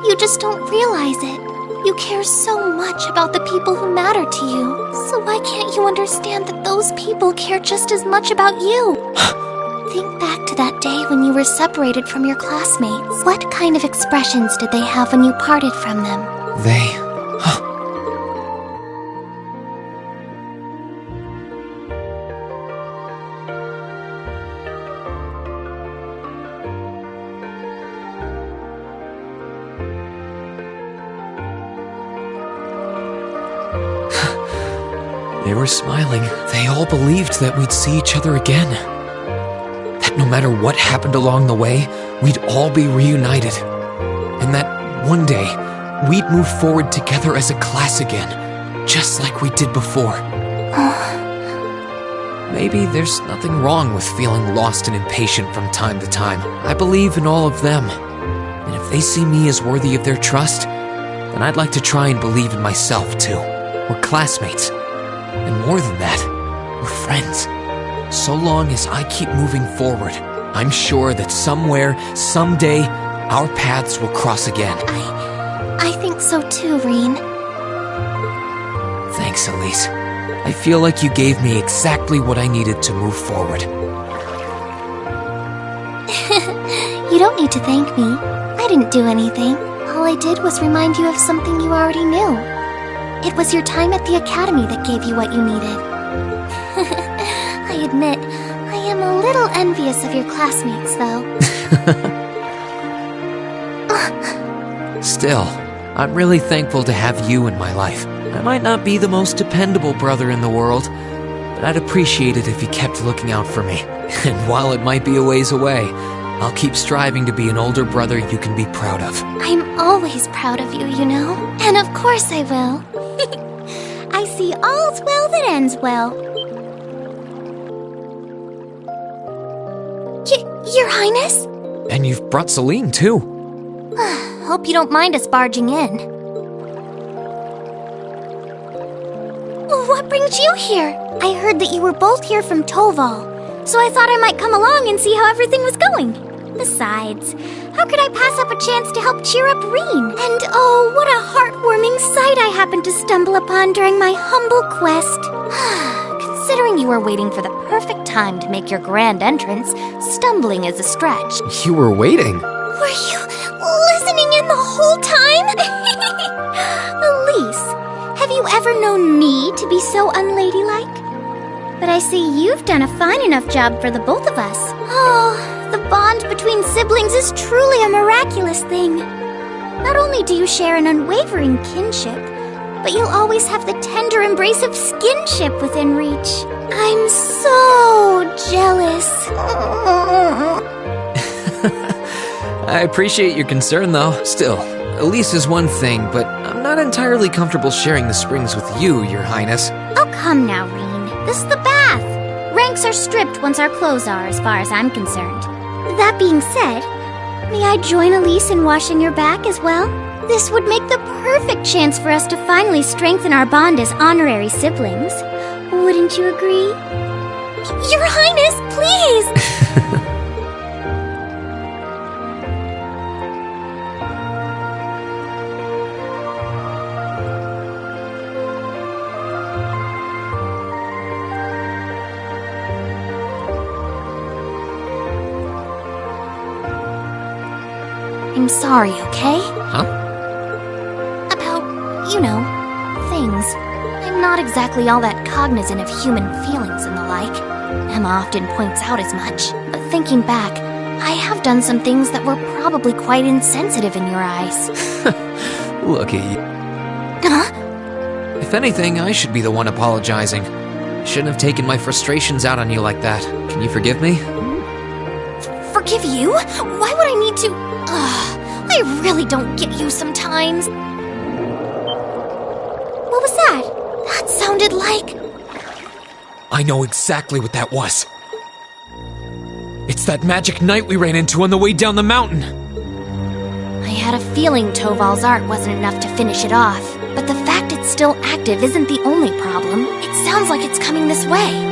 You just don't realize it. You care so much about the people who matter to you. So why can't you understand that those people care just as much about you? Think back to that day when you were separated from your classmates. What kind of expressions did they have when you parted from them? They were smiling. They all believed that we'd see each other again. That no matter what happened along the way, we'd all be reunited. And that one day, we'd move forward together as a class again, just like we did before. Maybe there's nothing wrong with feeling lost and impatient from time to time. I believe in all of them. And if they see me as worthy of their trust, then I'd like to try and believe in myself too. We're classmates. And more than that, we're friends. So long as I keep moving forward, I'm sure that somewhere, someday, our paths will cross again. I think so too, Reen. Thanks, Elise. I feel like you gave me exactly what I needed to move forward. You don't need to thank me. I didn't do anything. All I did was remind you of something you already knew. It was your time at the academy that gave you what you needed. I admit, I am a little envious of your classmates, though. Still, I'm really thankful to have you in my life. I might not be the most dependable brother in the world, but I'd appreciate it if you kept looking out for me. And while it might be a ways away, I'll keep striving to be an older brother you can be proud of. I'm always proud of you, you know. And of course I will. I see all's well that ends well. Your Highness? And you've brought Celine, too. Hope you don't mind us barging in. What brings you here? I heard that you were both here from Toval, so I thought I might come along and see how everything was going. Besides, how could I pass up a chance to help cheer up Reen? And oh, what a heartwarming sight I happened to stumble upon during my humble quest. Considering you were waiting for the perfect time to make your grand entrance, stumbling is a stretch. You were waiting? Were you listening in the whole time? Elise, have you ever known me to be so unladylike? But I see you've done a fine enough job for the both of us. Oh, the bond between siblings is truly a miraculous thing. Not only do you share an unwavering kinship, but you'll always have the tender embrace of skinship within reach. I'm so jealous. I appreciate your concern, though. Still, Elise is one thing, but I'm not entirely comfortable sharing the springs with you, Your Highness. Oh, come now, Reen. This is the bath. Ranks are stripped once our clothes are, as far as I'm concerned. That being said, may I join Elise in washing your back as well? This would make the perfect chance for us to finally strengthen our bond as honorary siblings. Wouldn't you agree? Your Highness, please! I'm sorry, okay? Huh? About, you know, things. I'm not exactly all that cognizant of human feelings and the like. Emma often points out as much. But thinking back, I have done some things that were probably quite insensitive in your eyes. Look at you. Huh? If anything, I should be the one apologizing. I shouldn't have taken my frustrations out on you like that. Can you forgive me? Forgive you? Why would I need to... I really don't get you sometimes. What was that? That sounded like... I know exactly what that was. It's that magic knight we ran into on the way down the mountain. I had a feeling Toval's art wasn't enough to finish it off. But the fact it's still active isn't the only problem. It sounds like it's coming this way.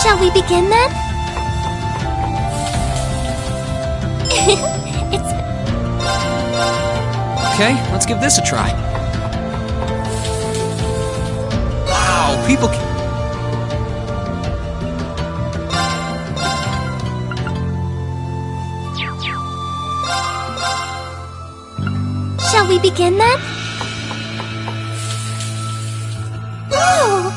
Shall we begin then? Okay, let's give this a try. Wow, people can... Shall we begin then? Whoa!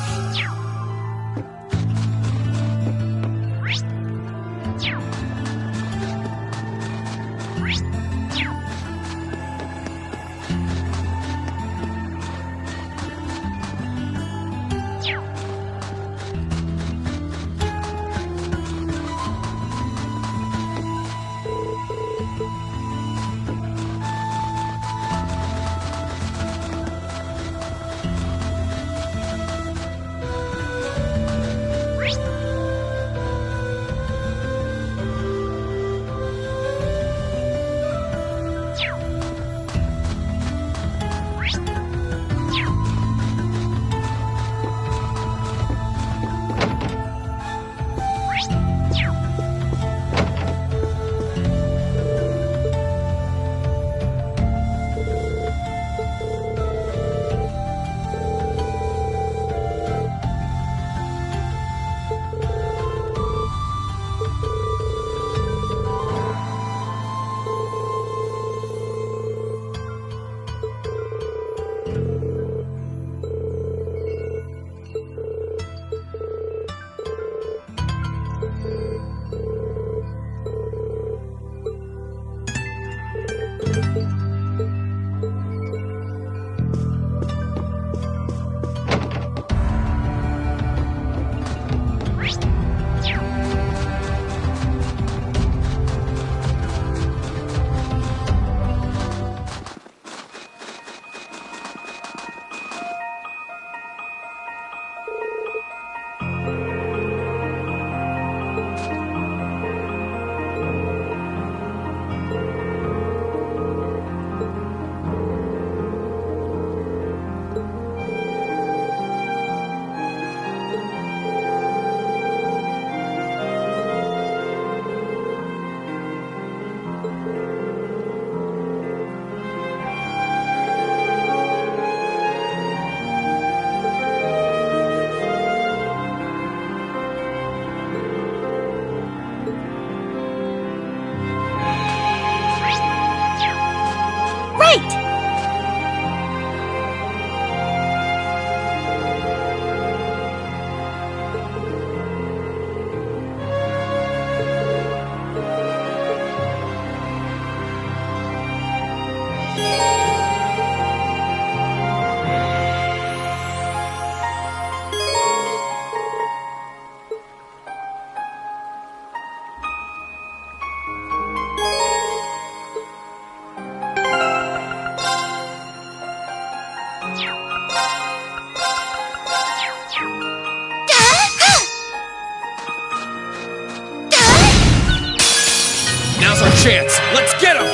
Now's our chance. Let's get him!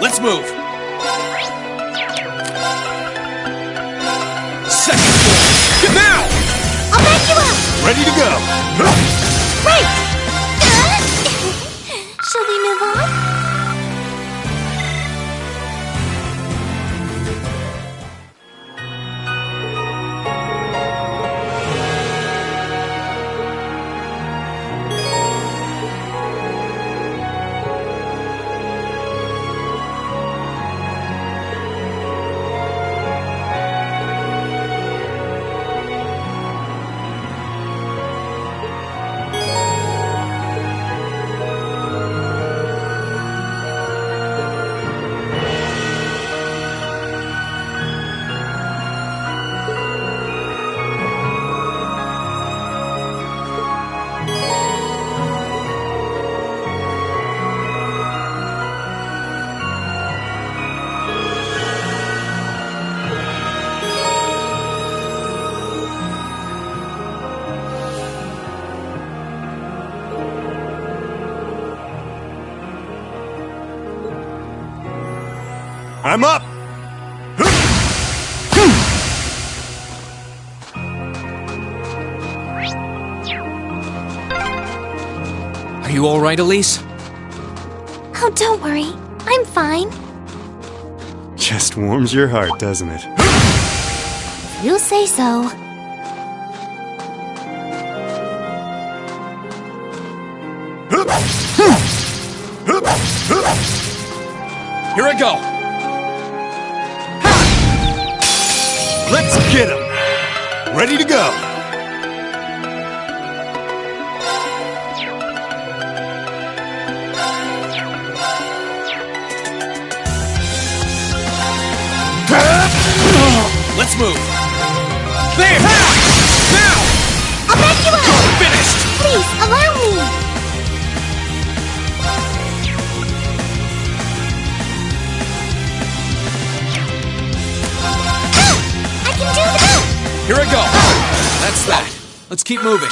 Let's move. Second floor. Now! I'll back you up! Ready to go! Wait! Shall we move on? I'm up! You alright, Elise? Oh, don't worry. I'm fine. Just warms your heart, doesn't it? You say so. Here I go! Let's get him! Ready to go! Let's move! There! Now! I'll back you up! You're finished! Please, allow me! I can do this! Here I go! That's that. Let's keep moving.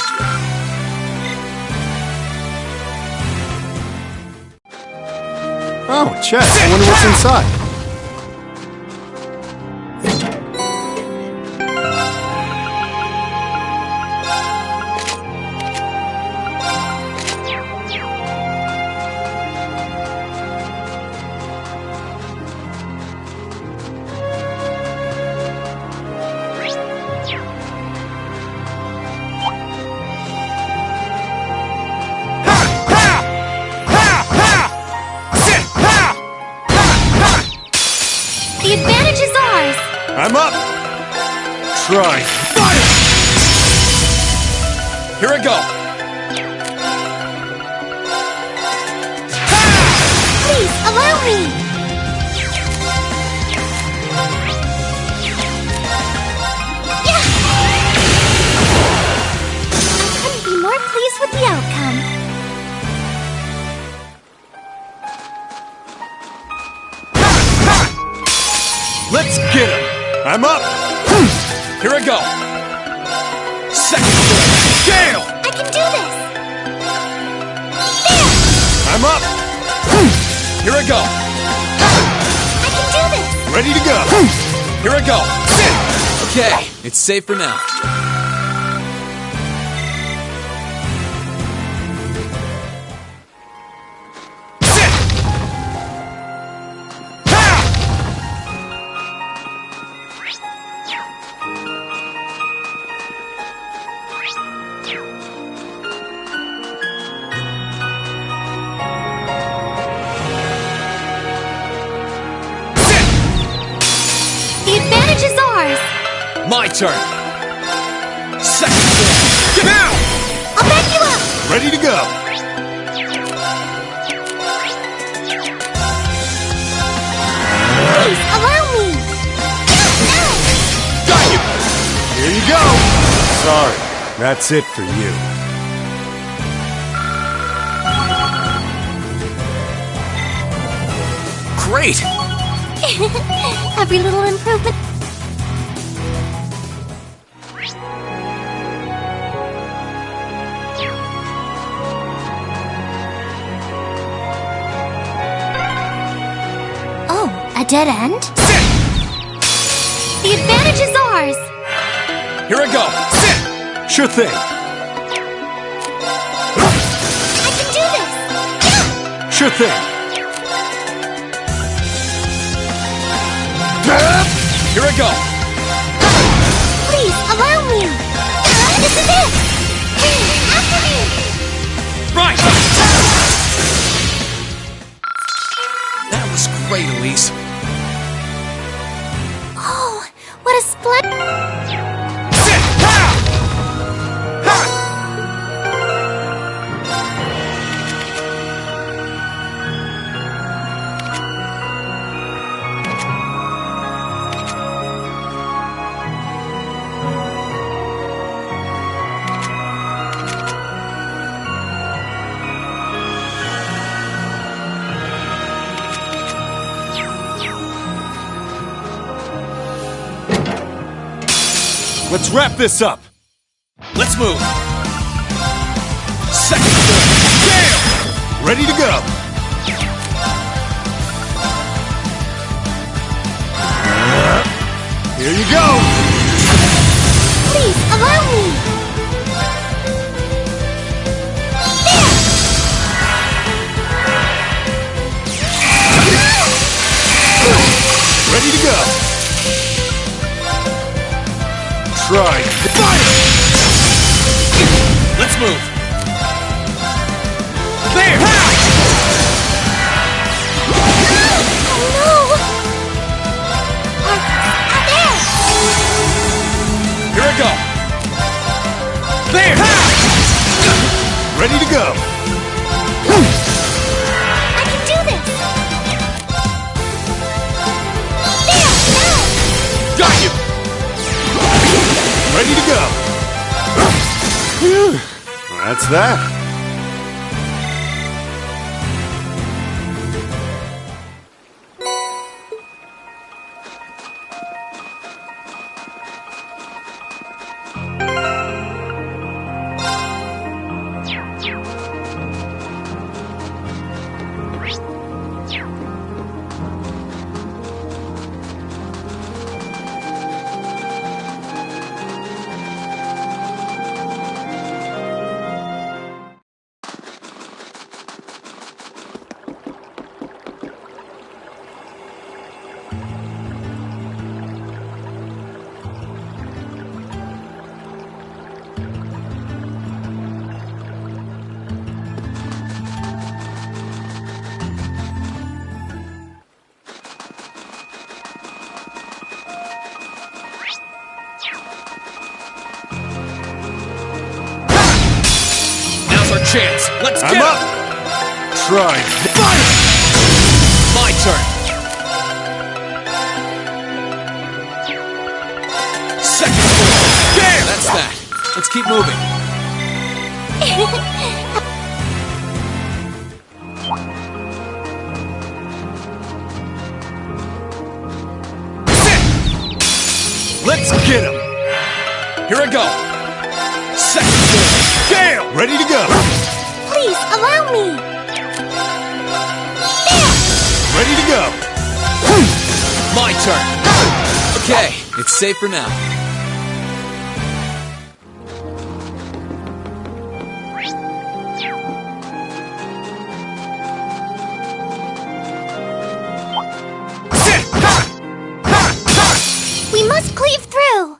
Oh, chest. I wonder what's inside. The advantage is ours! I'm up! Try. Fire! Here I go! Please, allow me! Yeah! I couldn't be more pleased with the outcome. Let's get him! I'm up! Here I go! Second floor! Gale! I can do this! There! I'm up! Here I go! I can do this! Ready to go! Here I go! Sit! Okay, it's safe for now. The advantage is ours! My turn! Second floor! Get out! I'll back you up! Ready to go! Please, allow me! Got you! Here you go! Sorry, that's it for you. Great! Every little improvement. Oh, a dead end? Sit! The advantage is ours! Here I go! Sit! Sure thing. I can do this! Sure thing. Here I go! Please, allow me! This is it! After me! Right! That was great, Elise. Oh, what a splendid... Sit! Ha! Ha! Let's wrap this up. Let's move! Second floor! Gale! Ready to go. Here you go. Please, allow me! There! Ready to go. Try. Fire! Let's move. There! Ha! Here I go! There! Ha! Ready to go! I can do this! There! Now! Got you! Ready to go! Phew. That's that. Chance. Let's get I'm up. Try. Fire! My turn. Second floor. Damn! That's that. Let's keep moving. Let's get him. Here I go. Second floor. Gale! Ready to go. Please, allow me! Ready to go. My turn. Okay, it's safe for now. We must cleave through!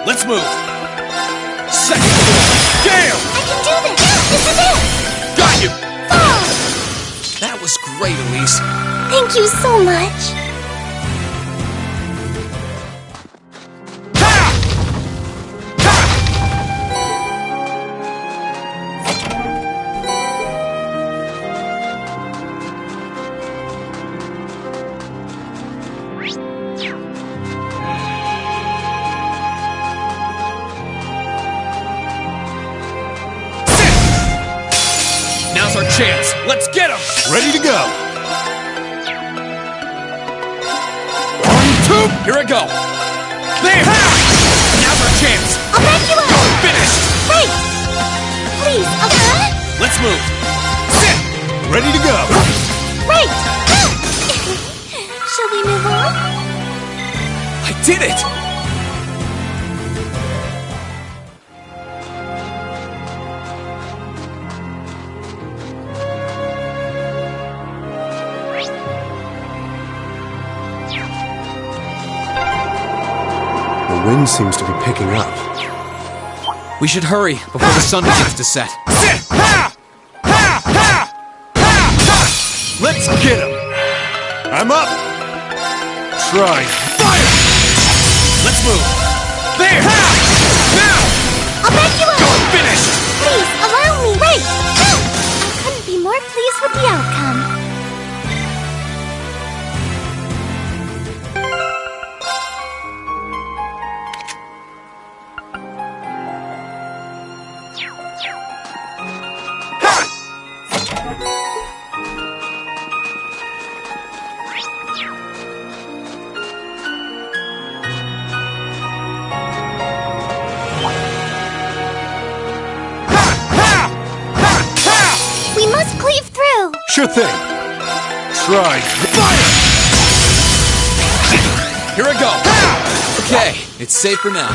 Let's move. Second floor. Gale! I can do this! This is it! Got you! Fall! That was great, Elise. Thank you so much! Now's our chance. Let's get him! Ready to go. 1, 2, here I go. There! Now's our chance. I'll back you up! You're finished! Wait! Please, Let's move. Sit! Ready to go. Wait! Shall we move on? I did it! The wind seems to be picking up. We should hurry before the sun begins to set. Sit! Ha! Ha! Ha! Ha! Ha! Let's get him. I'm up. Try. Fire! Let's move. There! Ha! Now! I'll back you up! You're finished! Please, allow me! Wait! I couldn't be more pleased with the outcome. We must cleave through! Sure thing. Try. Fire! Here I go. Okay, it's safe for now.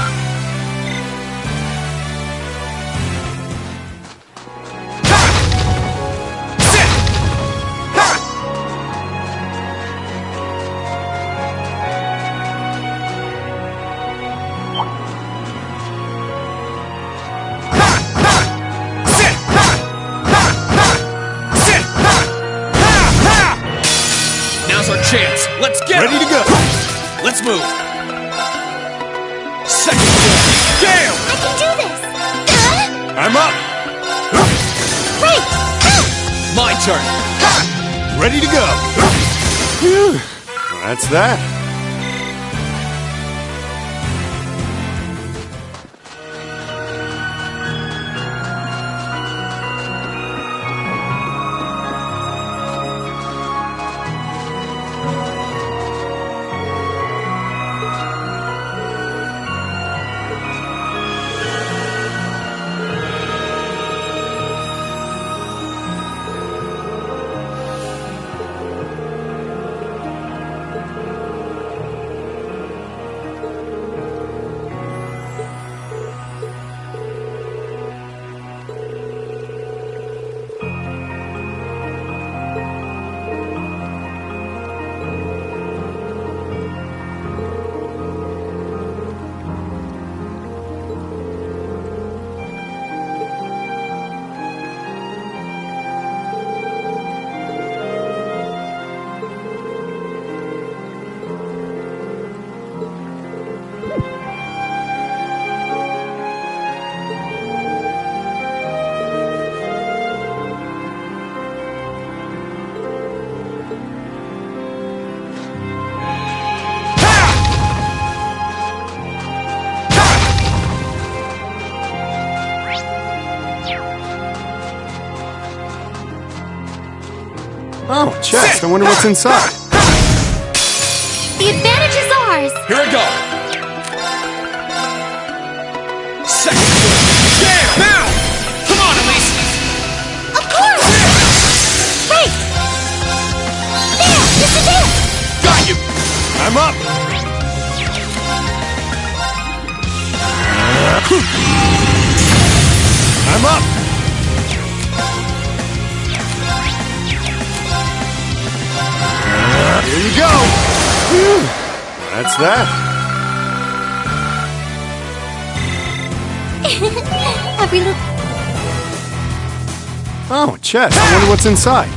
Sit! Second floor! Gale! I can do this! I'm up! Wait! My turn! Ready to go! Phew. That's that. Oh, chest. I wonder what's inside. The advantage is ours! Here I go! Second floor! Yeah! Now! Come on, Elise! Of course! Wait! There! This is it! Got you! I'm up! I'm up! Here you go! Whew. That's that. Every little... Oh, chest. I wonder what's inside.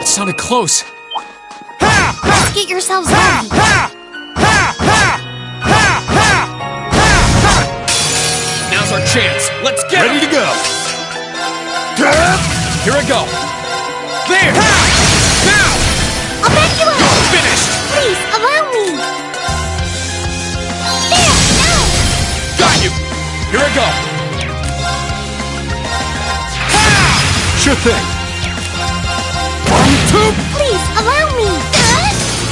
It sounded close. Let's get yourselves ready. Now's our chance. Let's get Ready to go. Here I go. There! Now! I'll back you up! You're finished! Please, allow me! There! Now! Got you! Here I go! Sure thing. 1, 2. Please, allow me!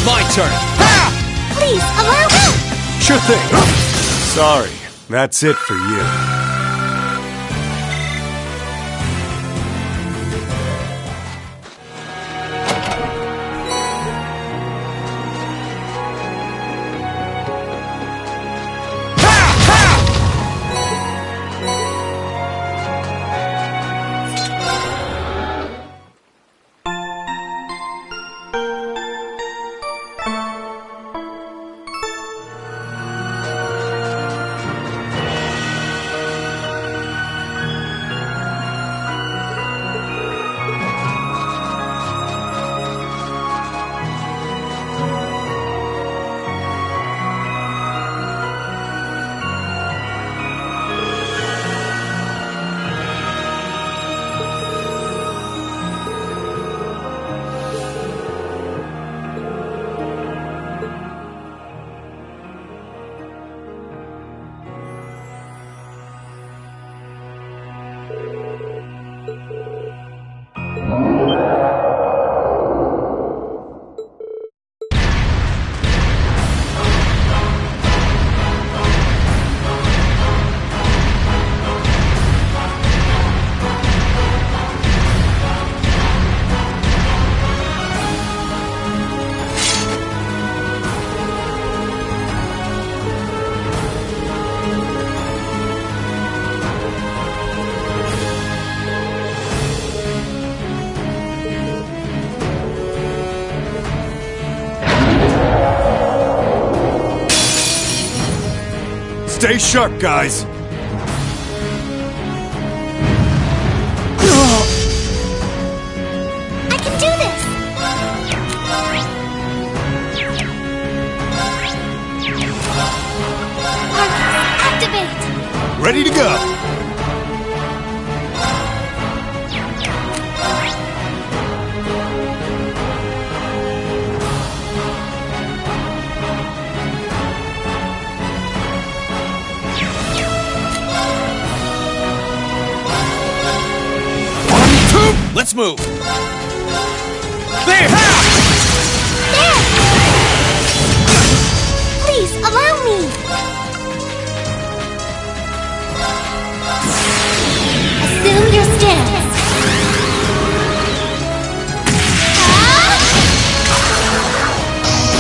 My turn! Please, allow me! Sure thing. Sorry. That's it for you. Stay sharp, guys. I can do this! Arcus, activate! Ready to go. Let's move! There! There! Please, allow me! Assume your stance.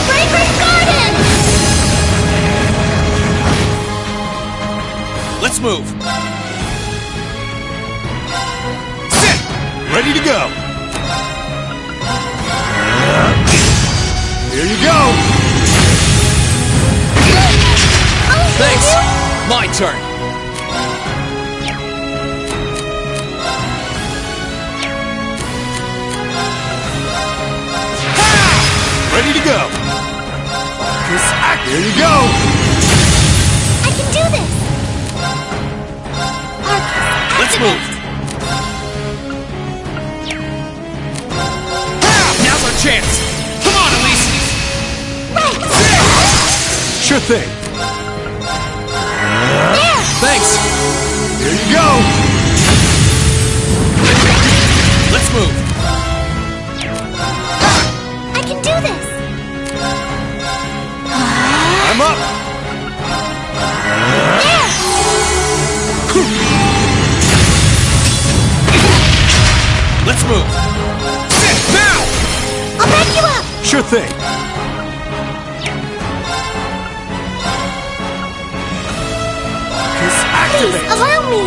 Fragrant Garden! Let's move! Ready to go. Here you go. Thanks! My turn! Ready to go. Here you go. I can do this! Arcus, Let's activate! move! Now's our chance! Come on, Elise! Right! Sure thing. There! Thanks! Here you go. Let's move! I can do this! I'm up. There! Let's move! Now! I'll back you up! Sure thing. Please, allow me!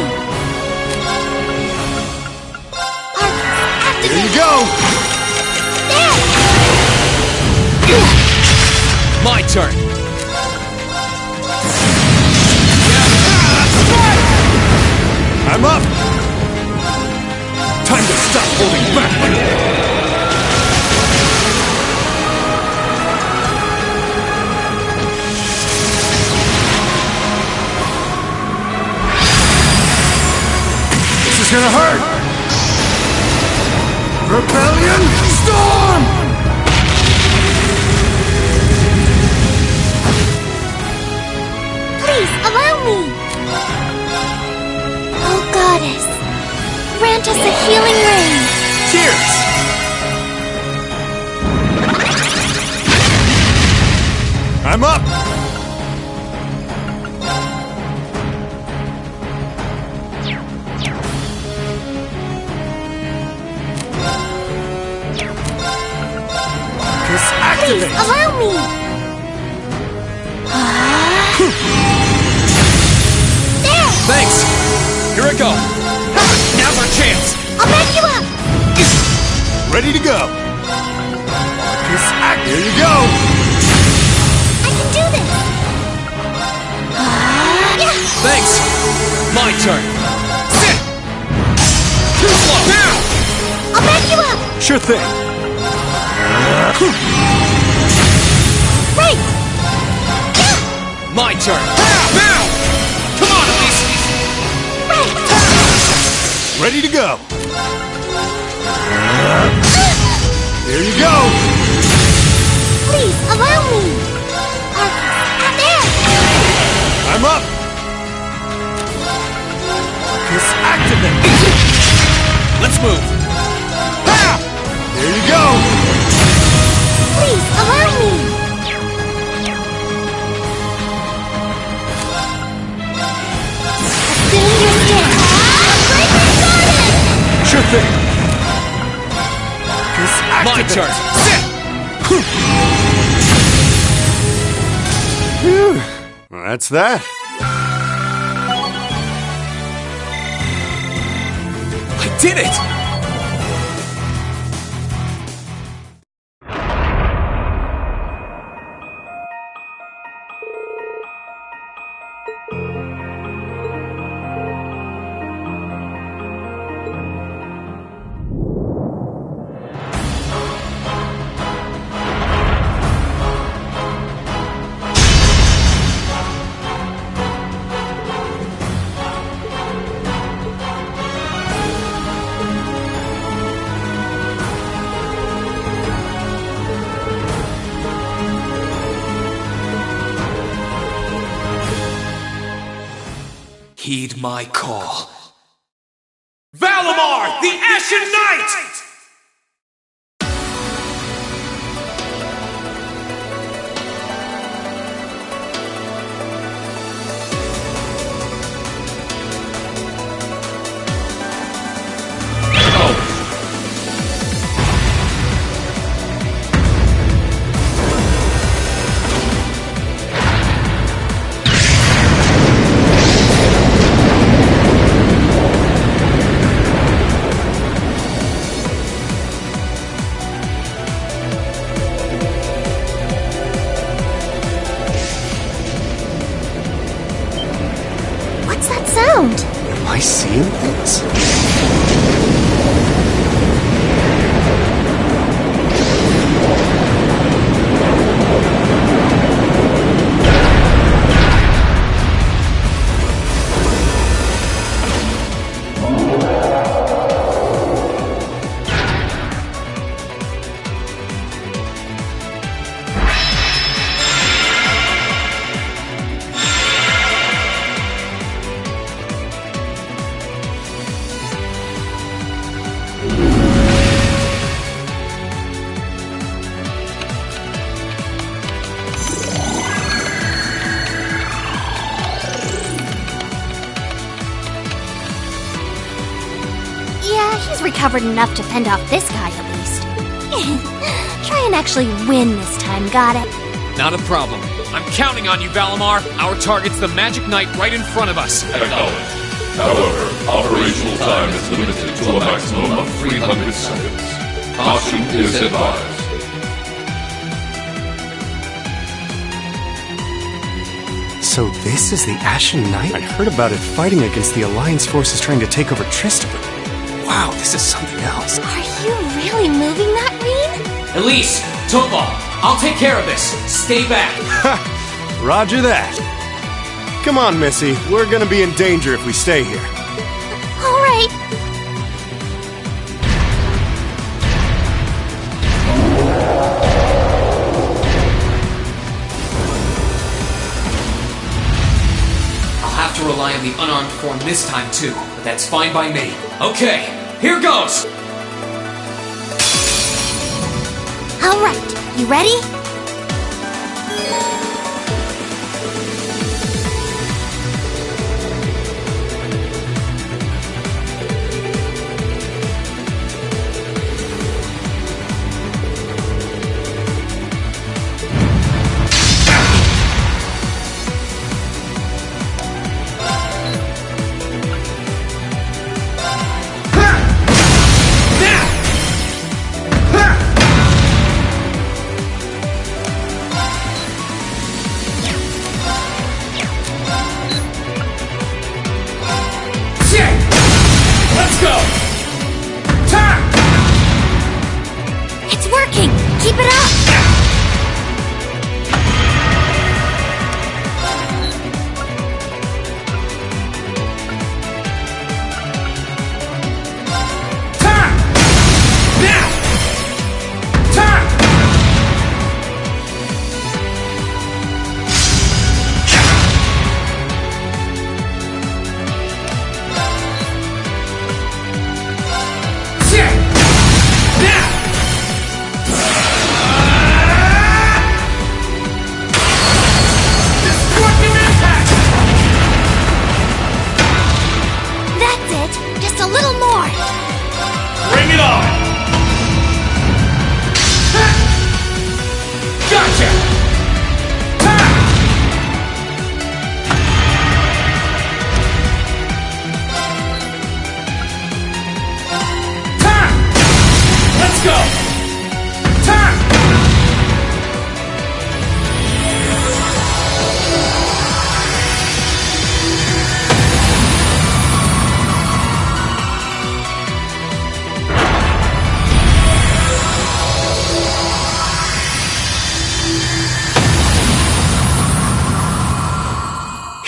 Arcus, activate! Here you go. There! My turn! I'm up. Time to stop holding back. This is gonna hurt. Rebellion Storm! Please, allow me! Oh, Goddess, grant us a healing rain! Cheers! I'm up! Please, allow me! There! Thanks! Here I go! Now's our chance! I'll back you up! Ready to go! Here you go! I can do this! Yeah! Thanks! My turn! Sit! Too slow! Now! I'll back you up! Sure thing! Right! Yeah! My turn! Now! Come on, Elise! Right! Ready to go! Here you go! Please, allow me! Arcus, there! I'm up! Activate! Let's move! Here you go! Please, allow me! Assume your stance. Fragrant Garden! Sure thing! My turn! Sit! Phew. Well, that's that. I did it! heed my call. Valimar, the Ashen Knight! What's that sound? Am I seeing things? He's recovered enough to fend off this guy, at least. Try and actually win this time, got it? Not a problem. I'm counting on you, Valimar. Our target's the Magic Knight right in front of us. Acknowledged. However, operational time is limited to a maximum of 300 seconds. Caution is advised. So this is the Ashen Knight? I heard about it fighting against the Alliance forces trying to take over Trista. Wow, this is something else. Are you really moving that, Reen? Elise, Topa, I'll take care of this. Stay back. Roger that. Come on, Missy. We're gonna be in danger if we stay here. All right. I'll have to rely on the unarmed form this time too, but that's fine by me. Okay, here goes! All right, you ready? Keep it up!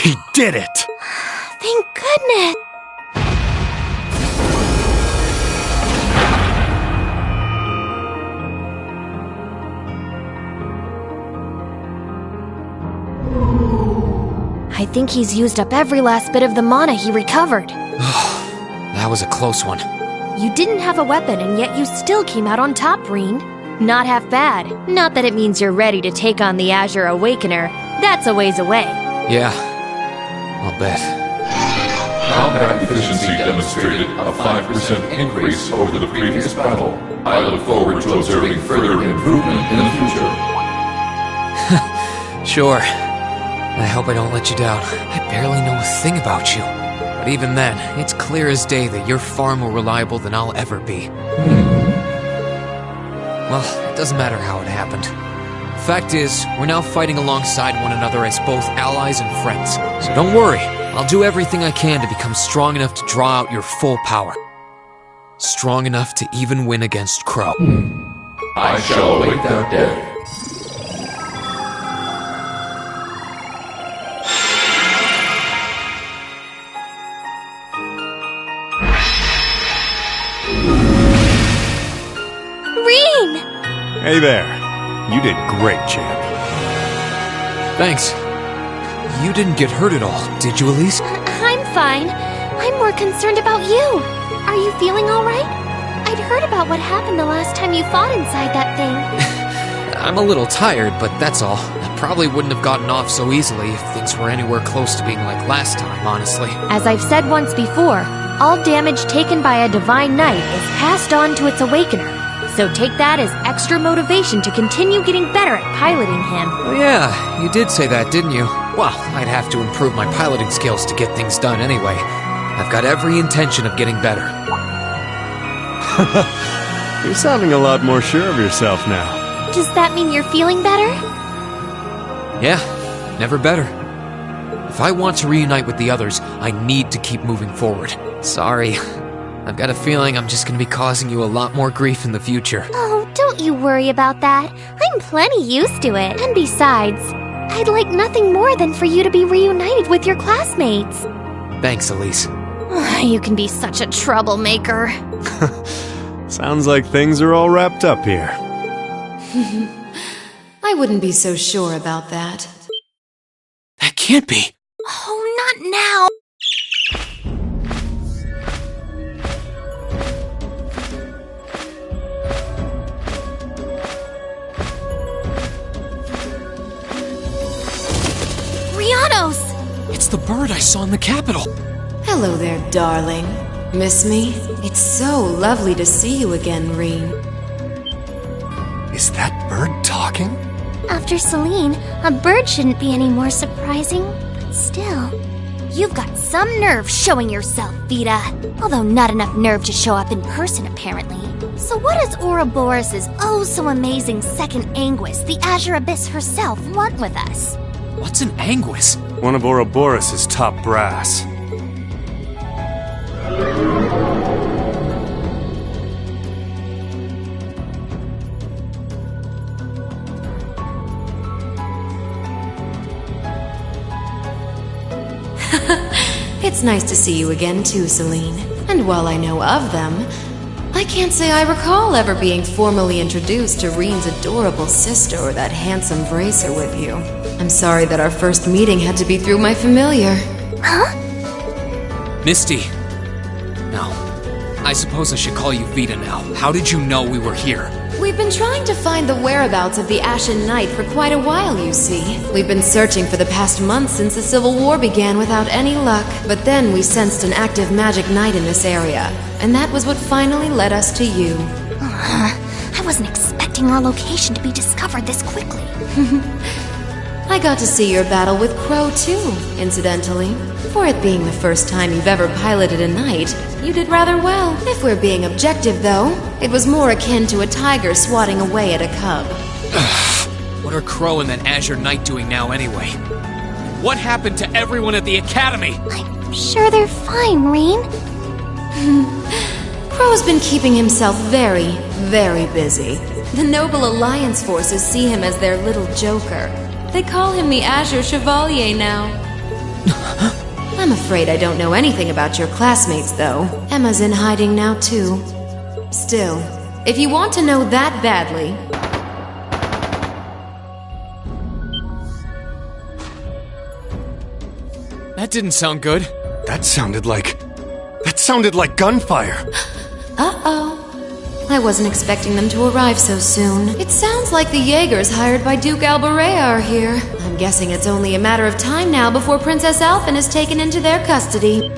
He did it! Thank goodness! I think he's used up every last bit of the mana he recovered. That was a close one. You didn't have a weapon, and yet you still came out on top, Reen. Not half bad. Not that it means you're ready to take on the Azure Awakener. That's a ways away. Yeah, I'll bet. Combat efficiency demonstrated a 5% increase over the previous battle. I look forward to observing further improvement in the future. Sure. I hope I don't let you down. I barely know a thing about you. But even then, it's clear as day that you're far more reliable than I'll ever be. Well, it doesn't matter how it happened. Fact is, we're now fighting alongside one another as both allies and friends. So don't worry, I'll do everything I can to become strong enough to draw out your full power. Strong enough to even win against Crow. I shall await that day. Reen! Hey there. You did great, champ. Thanks. You didn't get hurt at all, did you, Elise? I'm fine. I'm more concerned about you. Are you feeling all right? I'd heard about what happened the last time you fought inside that thing. I'm a little tired, but that's all. I probably wouldn't have gotten off so easily if things were anywhere close to being like last time, honestly. As I've said once before, all damage taken by a Divine Knight is passed on to its Awakener. So take that as extra motivation to continue getting better at piloting him. Oh yeah, you did say that, didn't you? Well, I'd have to improve my piloting skills to get things done anyway. I've got every intention of getting better. You're sounding a lot more sure of yourself now. Does that mean you're feeling better? Yeah, never better. If I want to reunite with the others, I need to keep moving forward. Sorry. I've got a feeling I'm just gonna be causing you a lot more grief in the future. Oh, don't you worry about that. I'm plenty used to it. And besides, I'd like nothing more than for you to be reunited with your classmates. Thanks, Elise. You can be such a troublemaker. Sounds like things are all wrapped up here. I wouldn't be so sure about that. That can't be. Oh, not now. Rianos! It's the bird I saw in the Capitol. Hello there, darling. Miss me? It's so lovely to see you again, Reen. Is that bird talking? After Celine, a bird shouldn't be any more surprising, but still. You've got some nerve showing yourself, Vita. Although not enough nerve to show up in person, apparently. So what does Ouroboros' oh-so-amazing second Anguis, the Azure Abyss herself, want with us? What's an Anguis? One of Ouroboros' top brass. It's nice to see you again too, Celine. And while I know of them, I can't say I recall ever being formally introduced to Reen's adorable sister or that handsome bracer with you. I'm sorry that our first meeting had to be through my familiar. Huh? Misty. No. I suppose I should call you Vita now. How did you know we were here? We've been trying to find the whereabouts of the Ashen Knight for quite a while, you see. We've been searching for the past month since the Civil War began without any luck. But then we sensed an active magic knight in this area, and that was what finally led us to you. I wasn't expecting our location to be discovered this quickly. I got to see your battle with Crow too, incidentally. For it being the first time you've ever piloted a knight, you did rather well. If we're being objective, though, it was more akin to a tiger swatting away at a cub. What are Crow and that Azure Knight doing now anyway? What happened to everyone at the Academy? I'm sure they're fine, Reen. Crow's been keeping himself very, very busy. The Noble Alliance forces see him as their little joker. They call him the Azure Chevalier now. I'm afraid I don't know anything about your classmates, though. Emma's in hiding now, too. Still, if you want to know that badly... didn't sound good. That sounded like gunfire. Uh-oh. I wasn't expecting them to arrive so soon. It sounds like the Jaegers hired by Duke Alborea are here. I'm guessing it's only a matter of time now before Princess Alphen is taken into their custody.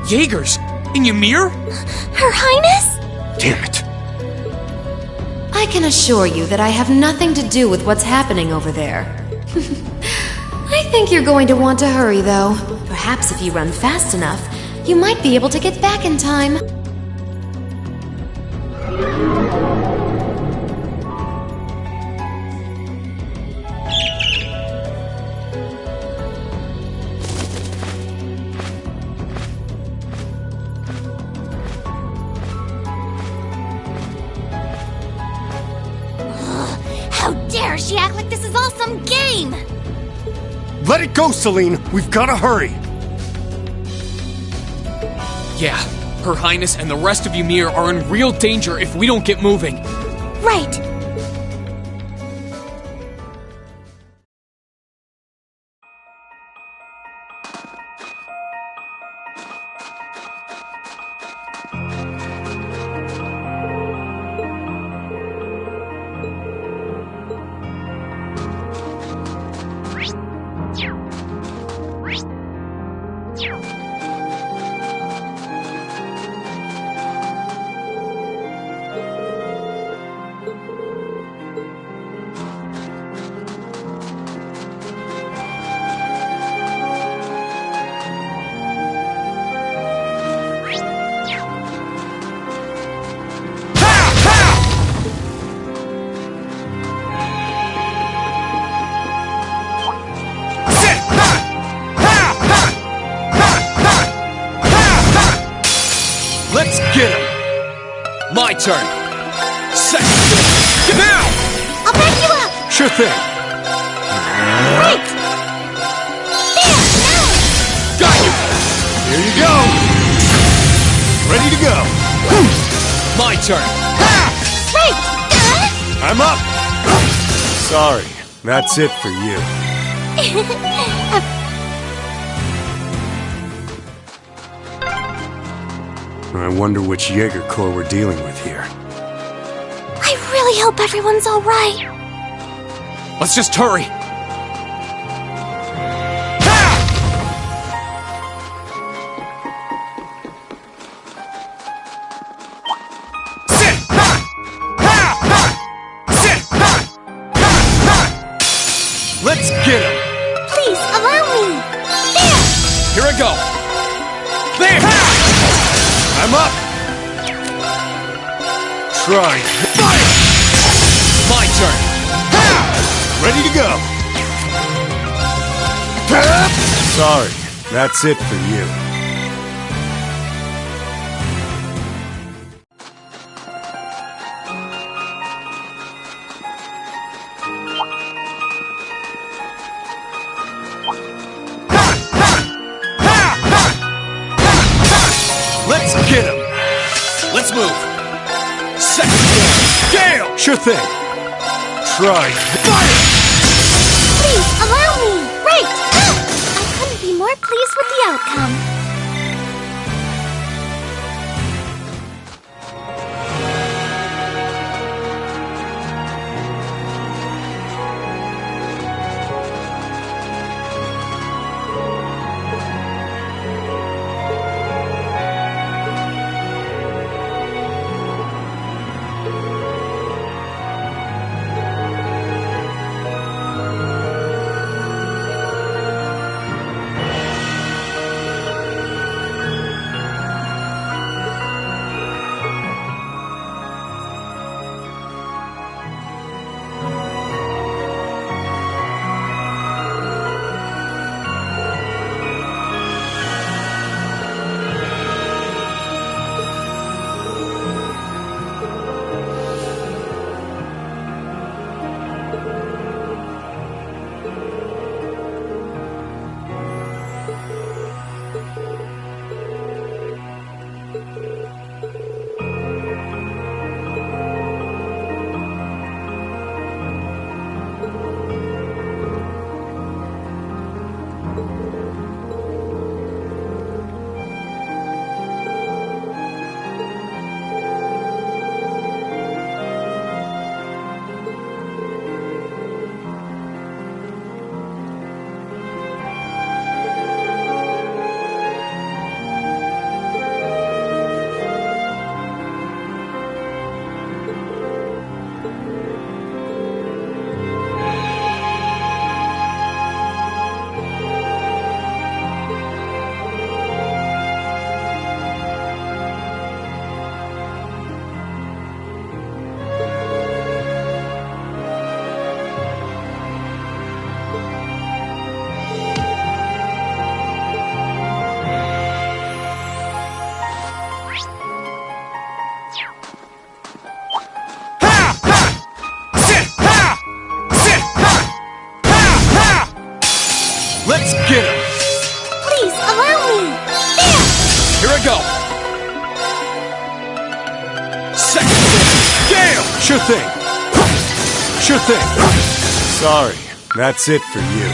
Jaegers? In Ymir? Her Highness? Damn it. I can assure you that I have nothing to do with what's happening over there. I think you're going to want to hurry, though. Perhaps if you run fast enough, you might be able to get back in time. How dare she act like this is all some game! Let it go, Celine. We've got to hurry. Yeah, Her Highness and the rest of Ymir are in real danger if we don't get moving. Right. Let's get him! My turn! Second turn! Now! I'll back you up! Sure thing. Right! There! Now! Got you! Here you go. Ready to go. My turn! Right! I'm up. Sorry, that's it for you. I wonder which Jaeger Corps we're dealing with here. I really hope everyone's all right. Let's just hurry! Let's get him! Please, allow me! There! Here I go! There! I'm up! Try. Fire! My turn! Ready to go! Sorry, that's it for you. Let's get him! Let's move! Second turn! Gale! Sure thing. Try. Fire! Please, allow me! Right! I couldn't be more pleased with the outcome. Sure thing. Sure thing. Sorry, that's it for you.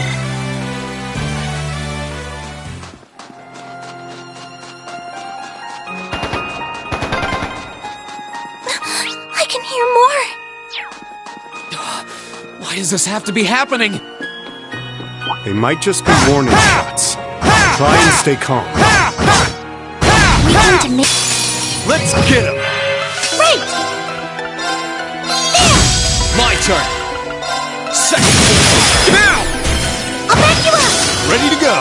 I can hear more. Why does this have to be happening? They might just be warning shots. Try and stay calm. We need to make... Let's get him! Wait! There! My turn! Second floor! Now! I'll back you up! Ready to go!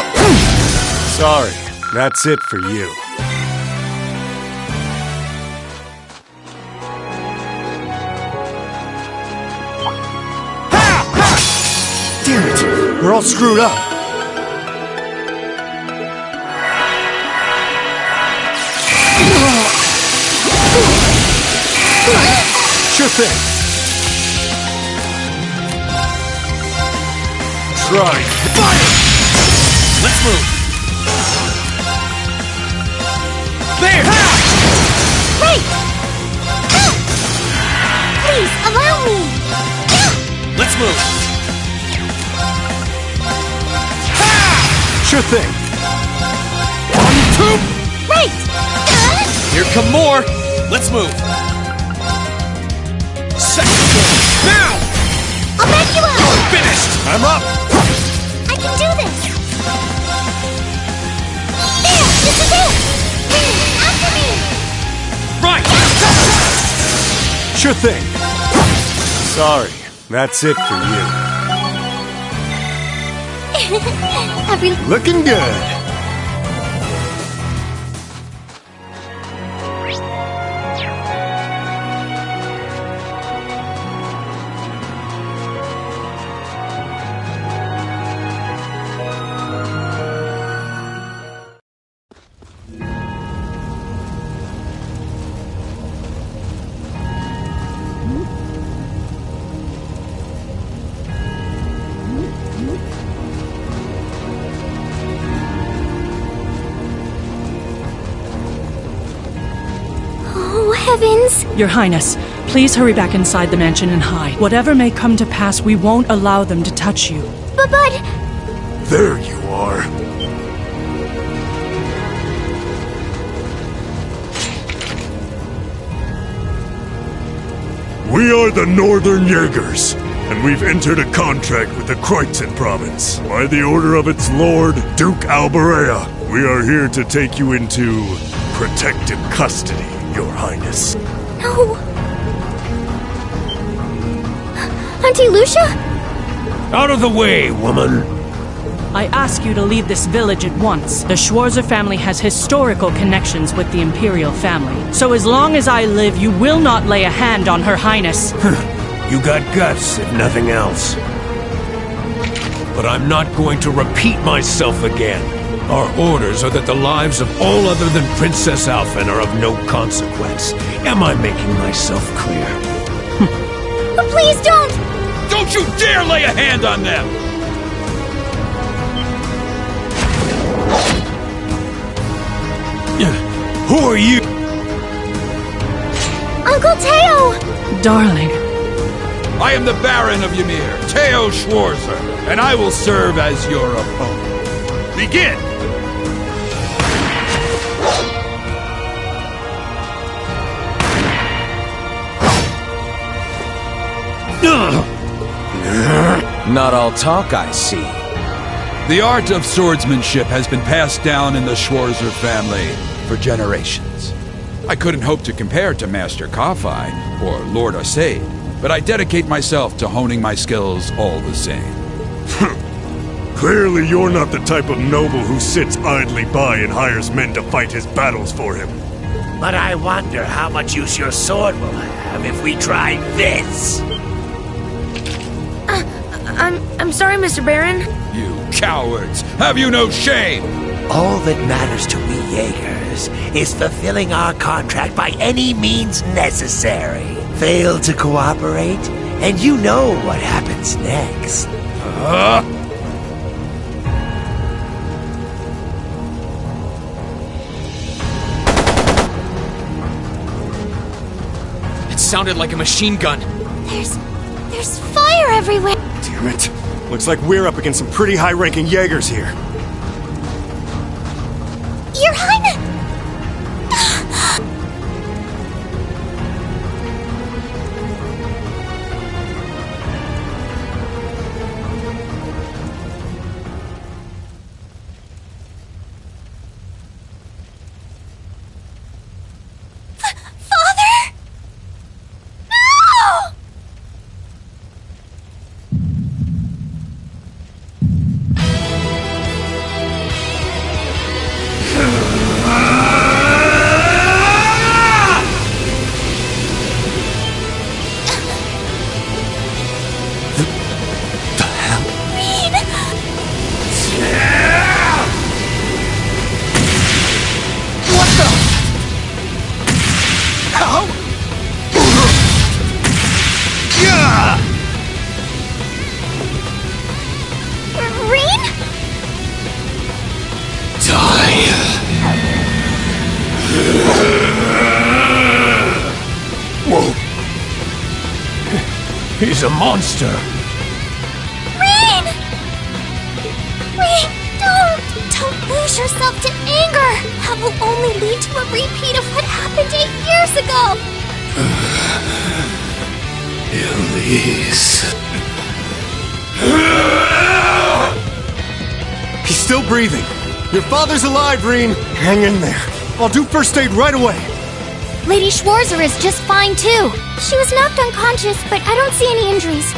Sorry, that's it for you. Damn it! We're all screwed up. Sure thing. Try. Fire! Let's move. There! Wait! Please, allow me! Let's move. Sure thing. 1, 2. Wait! Here come more. Let's move. Second floor. Now! I'll back you up! You're finished! I'm up! I can do this! There! This is it! After me! Right! Sure thing. Sorry, that's it for you. Looking good. Heavens! Your Highness, please hurry back inside the mansion and hide. Whatever may come to pass, we won't allow them to touch you. But... There you are. We are the Northern Jaegers, and we've entered a contract with the Kreutzen province. By the order of its lord, Duke Alberea, we are here to take you into protective custody, Your Highness. No! Auntie Lucia? Out of the way, woman! I ask you to leave this village at once. The Schwarzer family has historical connections with the Imperial family. So as long as I live, you will not lay a hand on Her Highness. You got guts, if nothing else. But I'm not going to repeat myself again. Our orders are that the lives of all other than Princess Alphen are of no consequence. Am I making myself clear? But please don't! Don't you dare lay a hand on them! Who are you? Uncle Teo! Darling. I am the Baron of Ymir, Teo Schwarzer, and I will serve as your opponent. Begin! Not all talk, I see. The art of swordsmanship has been passed down in the Schwarzer family for generations. I couldn't hope to compare to Master Kafai or Lord Asaid, but I dedicate myself to honing my skills all the same. Clearly you're not the type of noble who sits idly by and hires men to fight his battles for him. But I wonder how much use your sword will have if we try this. I'm sorry, Mr. Baron. You cowards! Have you no shame? All that matters to we Jaegers is fulfilling our contract by any means necessary. Fail to cooperate, and you know what happens next. It's sounded like a machine gun. There's fire everywhere! Damn it. Looks like we're up against some pretty high-ranking Jaegers here. Your Highness! He's a monster! Rain! Rain, don't lose yourself to anger! That will only lead to a repeat of what happened 8 years ago! Elise... He's still breathing. Your father's alive, Reen. Hang in there. I'll do first aid right away. Lady Schwarzer is just fine, too. She was knocked unconscious, but I don't see any injuries.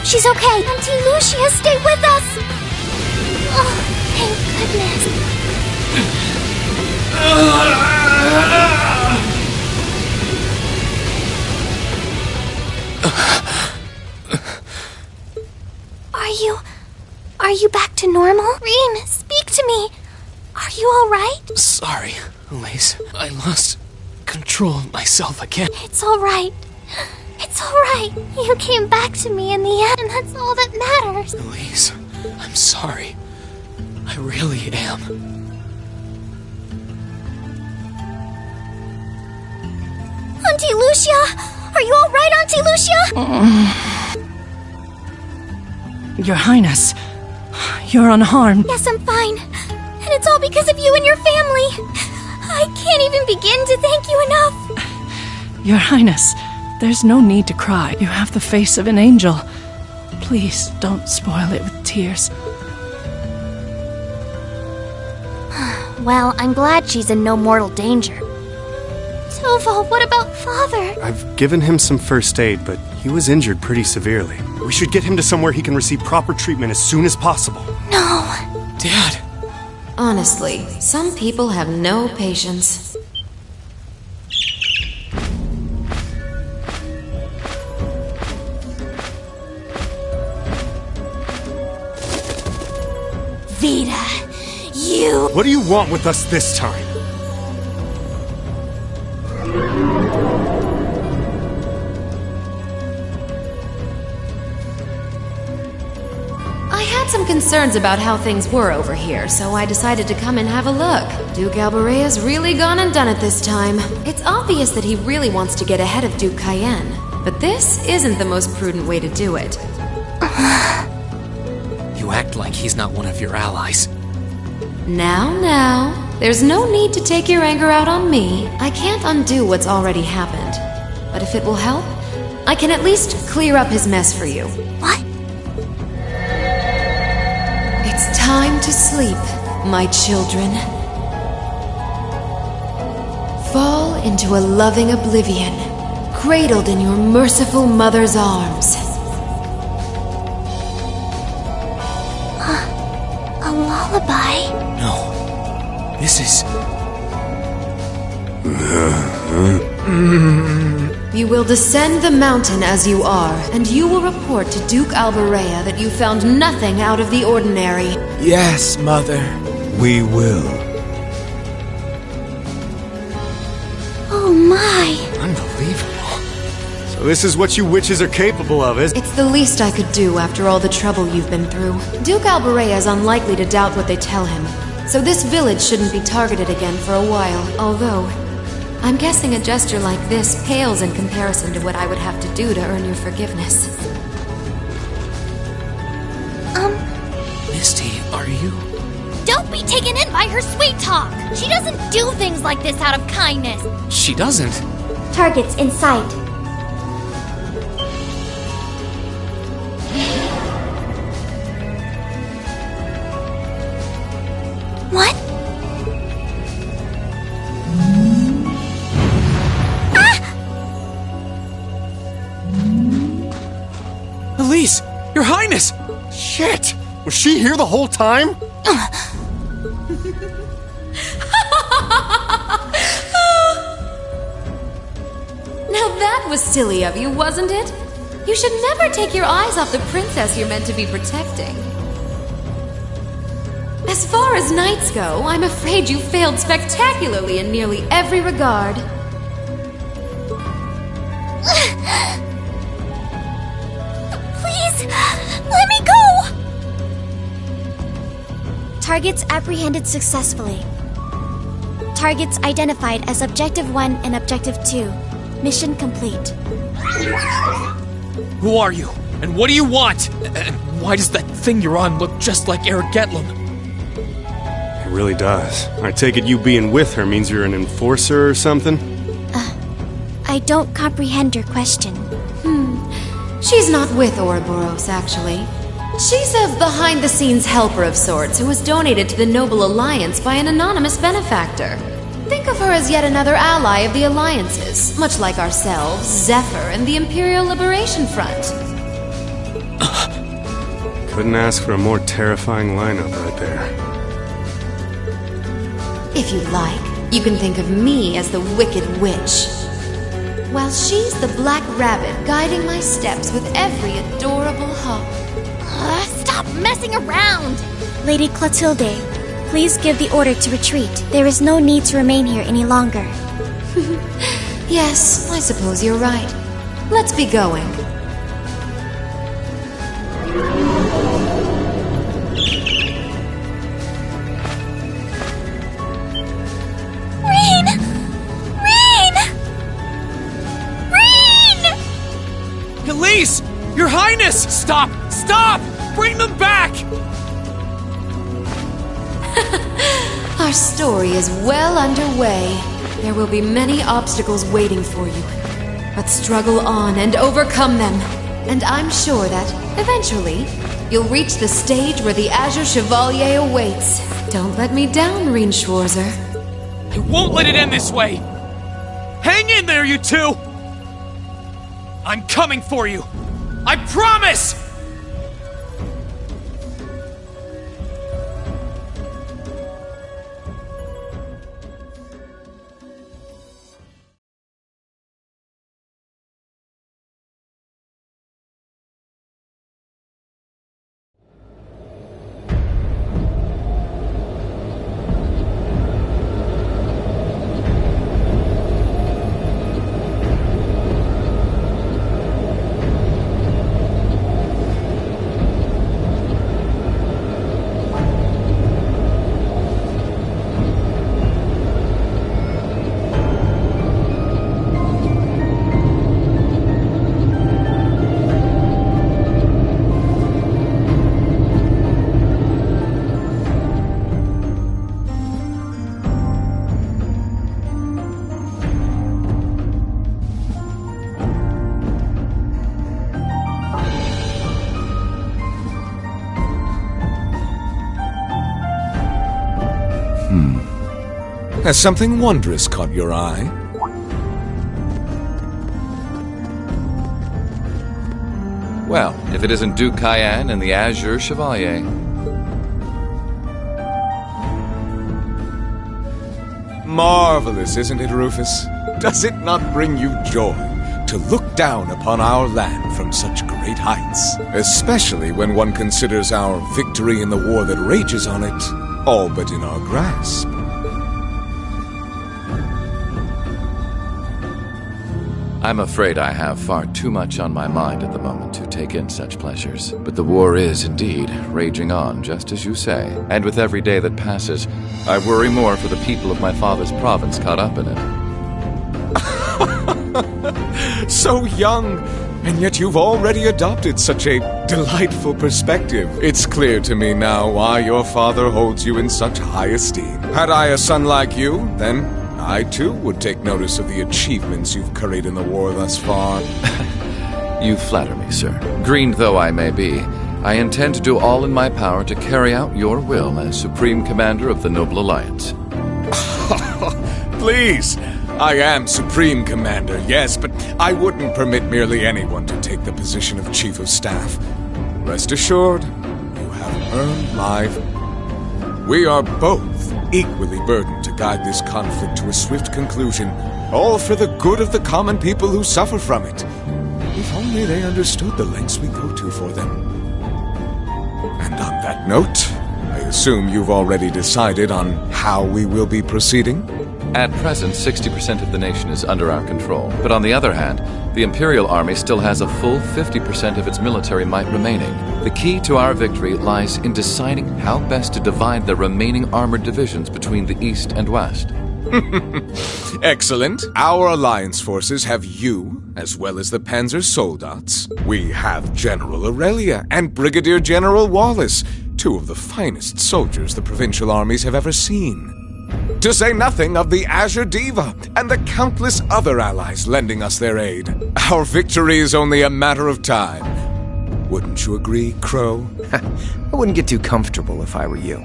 She's okay. Auntie Lucia, stay with us! Oh, thank goodness. Are you back to normal? Reen, speak to me. Are you alright? Sorry, Elise. I lost control of myself again. It's alright. It's alright. You came back to me in the end, and that's all that matters. Elise, I'm sorry. I really am. Auntie Lucia! Are you alright, Auntie Lucia? Your Highness, you're unharmed. Yes, I'm fine. And it's all because of you and your family. I can't even begin to thank you enough. Your Highness, there's no need to cry. You have the face of an angel. Please don't spoil it with tears. Well, I'm glad she's in no mortal danger. Toval, what about Father? I've given him some first aid, but he was injured pretty severely. We should get him to somewhere he can receive proper treatment as soon as possible. No. Dad. Honestly, some people have no patience. Vita, you... What do you want with us this time? I had some concerns about how things were over here, so I decided to come and have a look. Duke Albarea's really gone and done it this time. It's obvious that he really wants to get ahead of Duke Cayenne, but this isn't the most prudent way to do it. You act like he's not one of your allies. Now, there's no need to take your anger out on me. I can't undo what's already happened. But if it will help, I can at least clear up his mess for you. What? It's time to sleep, my children. Fall into a loving oblivion, cradled in your merciful mother's arms. A lullaby? No. This is... You will descend the mountain as you are, and you will report to Duke Albarea that you found nothing out of the ordinary. Yes, Mother. We will. Oh my. Unbelievable. So this is what you witches are capable of, is it? It's the least I could do after all the trouble you've been through. Duke Albarea is unlikely to doubt what they tell him, so this village shouldn't be targeted again for a while. Although, I'm guessing a gesture like this pales in comparison to what I would have to do to earn your forgiveness. Misty, are you... Don't be taken in by her sweet talk! She doesn't do things like this out of kindness! She doesn't. Targets in sight. What? Elise! Your Highness! Shit! Was she here the whole time? Now that was silly of you, wasn't it? You should never take your eyes off the princess you're meant to be protecting. As far as knights go, I'm afraid you failed spectacularly in nearly every regard. Please, let me go! Targets apprehended successfully. Targets identified as Objective 1 and Objective 2. Mission complete. Who are you? And what do you want? And why does that thing you're on look just like Eric Getlum? It really does. I take it you being with her means you're an enforcer or something? I don't comprehend your question. She's not with Ouroboros, actually. She's a behind-the-scenes helper of sorts who was donated to the Noble Alliance by an anonymous benefactor. Think of her as yet another ally of the Alliances, much like ourselves, Zephyr, and the Imperial Liberation Front. Couldn't ask for a more terrifying lineup right there. If you like, you can think of me as the Wicked Witch, while she's the Black Rabbit guiding my steps with every adorable hop. Stop messing around! Lady Clotilde, please give the order to retreat. There is no need to remain here any longer. Yes, I suppose you're right. Let's be going. Elise! Your Highness! Stop! Stop! Bring them back! Our story is well underway. There will be many obstacles waiting for you. But struggle on and overcome them. And I'm sure that, eventually, you'll reach the stage where the Azure Chevalier awaits. Don't let me down, Reen Schwarzer. I won't let it end this way! Hang in there, you two! I'm coming for you! I promise! Has something wondrous caught your eye? Well, if it isn't Duke Cayenne and the Azure Chevalier. Marvelous, isn't it, Rufus? Does it not bring you joy to look down upon our land from such great heights? Especially when one considers our victory in the war that rages on it, all but in our grasp. I'm afraid I have far too much on my mind at the moment to take in such pleasures. But the war is indeed raging on, just as you say. And with every day that passes, I worry more for the people of my father's province caught up in it. So young, and yet you've already adopted such a delightful perspective. It's clear to me now why your father holds you in such high esteem. Had I a son like you, then I too would take notice of the achievements you've curried in the war thus far. You flatter me, sir. Green though I may be, I intend to do all in my power to carry out your will as Supreme Commander of the Noble Alliance. Please! I am Supreme Commander, yes, but I wouldn't permit merely anyone to take the position of Chief of Staff. Rest assured, you have earned my... We are both equally burdened to guide this conflict to a swift conclusion, all for the good of the common people who suffer from it. If only they understood the lengths we go to for them. And on that note, I assume you've already decided on how we will be proceeding? At present, 60% of the nation is under our control. But on the other hand, the Imperial Army still has a full 50% of its military might remaining. The key to our victory lies in deciding how best to divide the remaining armored divisions between the East and West. Excellent. Our alliance forces have you, as well as the Panzer Soldats. We have General Aurelia and Brigadier General Wallace, two of the finest soldiers the provincial armies have ever seen. To say nothing of the Azure Diva and the countless other allies lending us their aid. Our victory is only a matter of time. Wouldn't you agree, Crow? I wouldn't get too comfortable if I were you.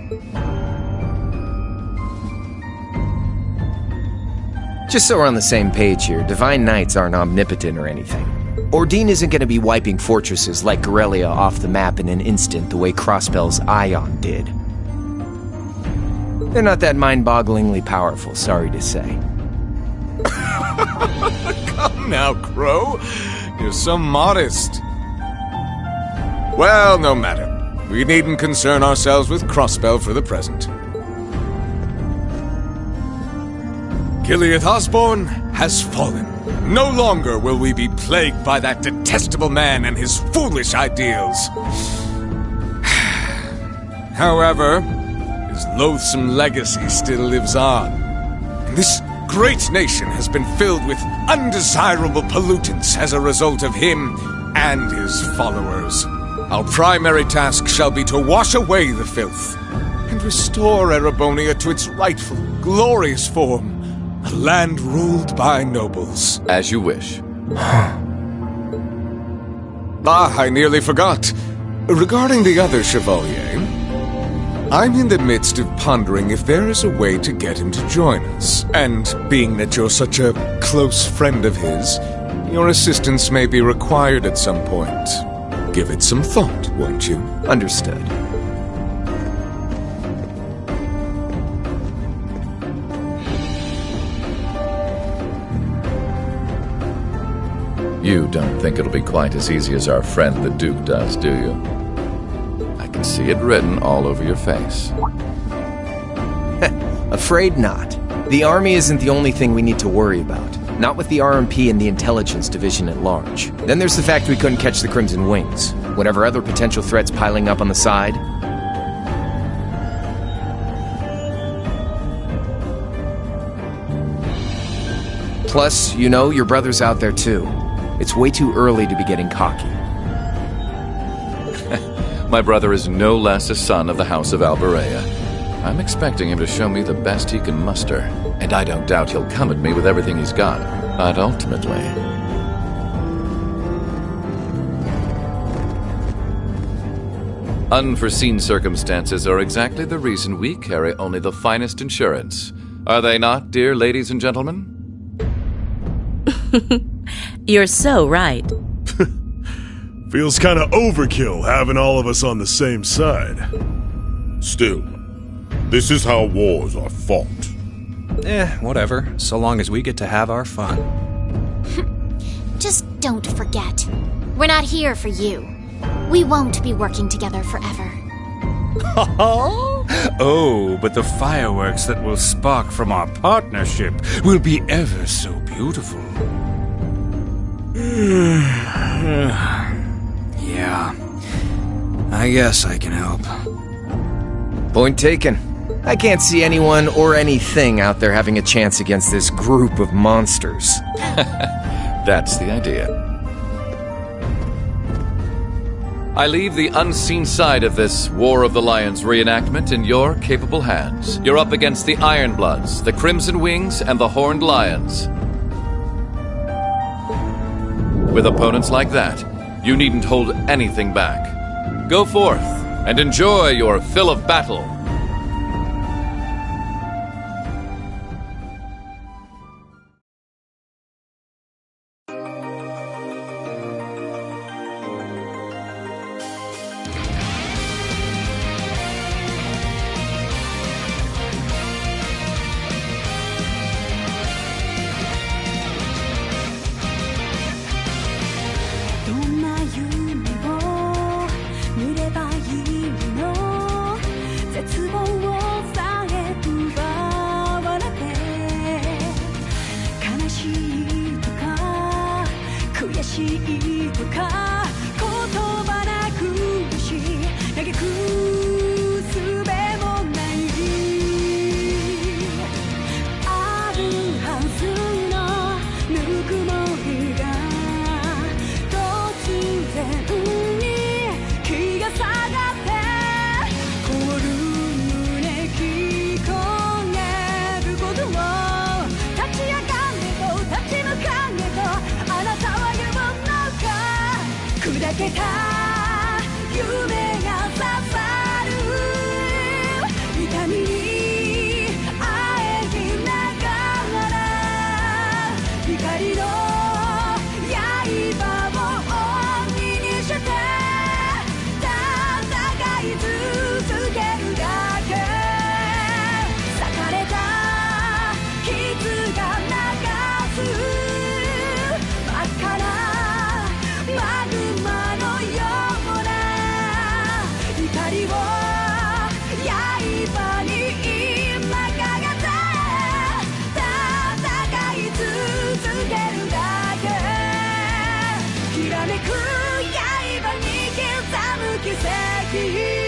Just so we're on the same page here, Divine Knights aren't omnipotent or anything. Ordine isn't going to be wiping fortresses like Gorelia off the map in an instant the way Crossbell's Ion did. They're not that mind-bogglingly powerful, sorry to say. Come now, Crow. You're so modest. Well, no matter. We needn't concern ourselves with Crossbell for the present. Gilead Osborne has fallen. No longer will we be plagued by that detestable man and his foolish ideals. However, his loathsome legacy still lives on. And this great nation has been filled with undesirable pollutants as a result of him and his followers. Our primary task shall be to wash away the filth and restore Erebonia to its rightful, glorious form. A land ruled by nobles. As you wish. I nearly forgot. Regarding the other Chevalier, I'm in the midst of pondering if there is a way to get him to join us. And being that you're such a close friend of his, your assistance may be required at some point. Give it some thought, won't you? Understood. You don't think it'll be quite as easy as our friend the Duke does, do you? I can see it written all over your face. Afraid not. The army isn't the only thing we need to worry about. Not with the RMP and the intelligence division at large. Then there's the fact we couldn't catch the Crimson Wings. Whatever other potential threats piling up on the side. Plus, you know, your brother's out there too. It's way too early to be getting cocky. My brother is no less a son of the House of Alberea. I'm expecting him to show me the best he can muster, and I don't doubt he'll come at me with everything he's got. But ultimately... unforeseen circumstances are exactly the reason we carry only the finest insurance. Are they not, dear ladies and gentlemen? You're so right. Feels kind of overkill having all of us on the same side. Still, this is how wars are fought. Whatever, so long as we get to have our fun. Just don't forget. We're not here for you. We won't be working together forever. Oh, but the fireworks that will spark from our partnership will be ever so beautiful. Yeah, I guess I can help. Point taken. I can't see anyone or anything out there having a chance against this group of monsters. That's the idea. I leave the unseen side of this War of the Lions reenactment in your capable hands. You're up against the Ironbloods, the Crimson Wings, and the Horned Lions. With opponents like that, you needn't hold anything back. Go forth and enjoy your fill of battle.きらめく刃に刻む奇跡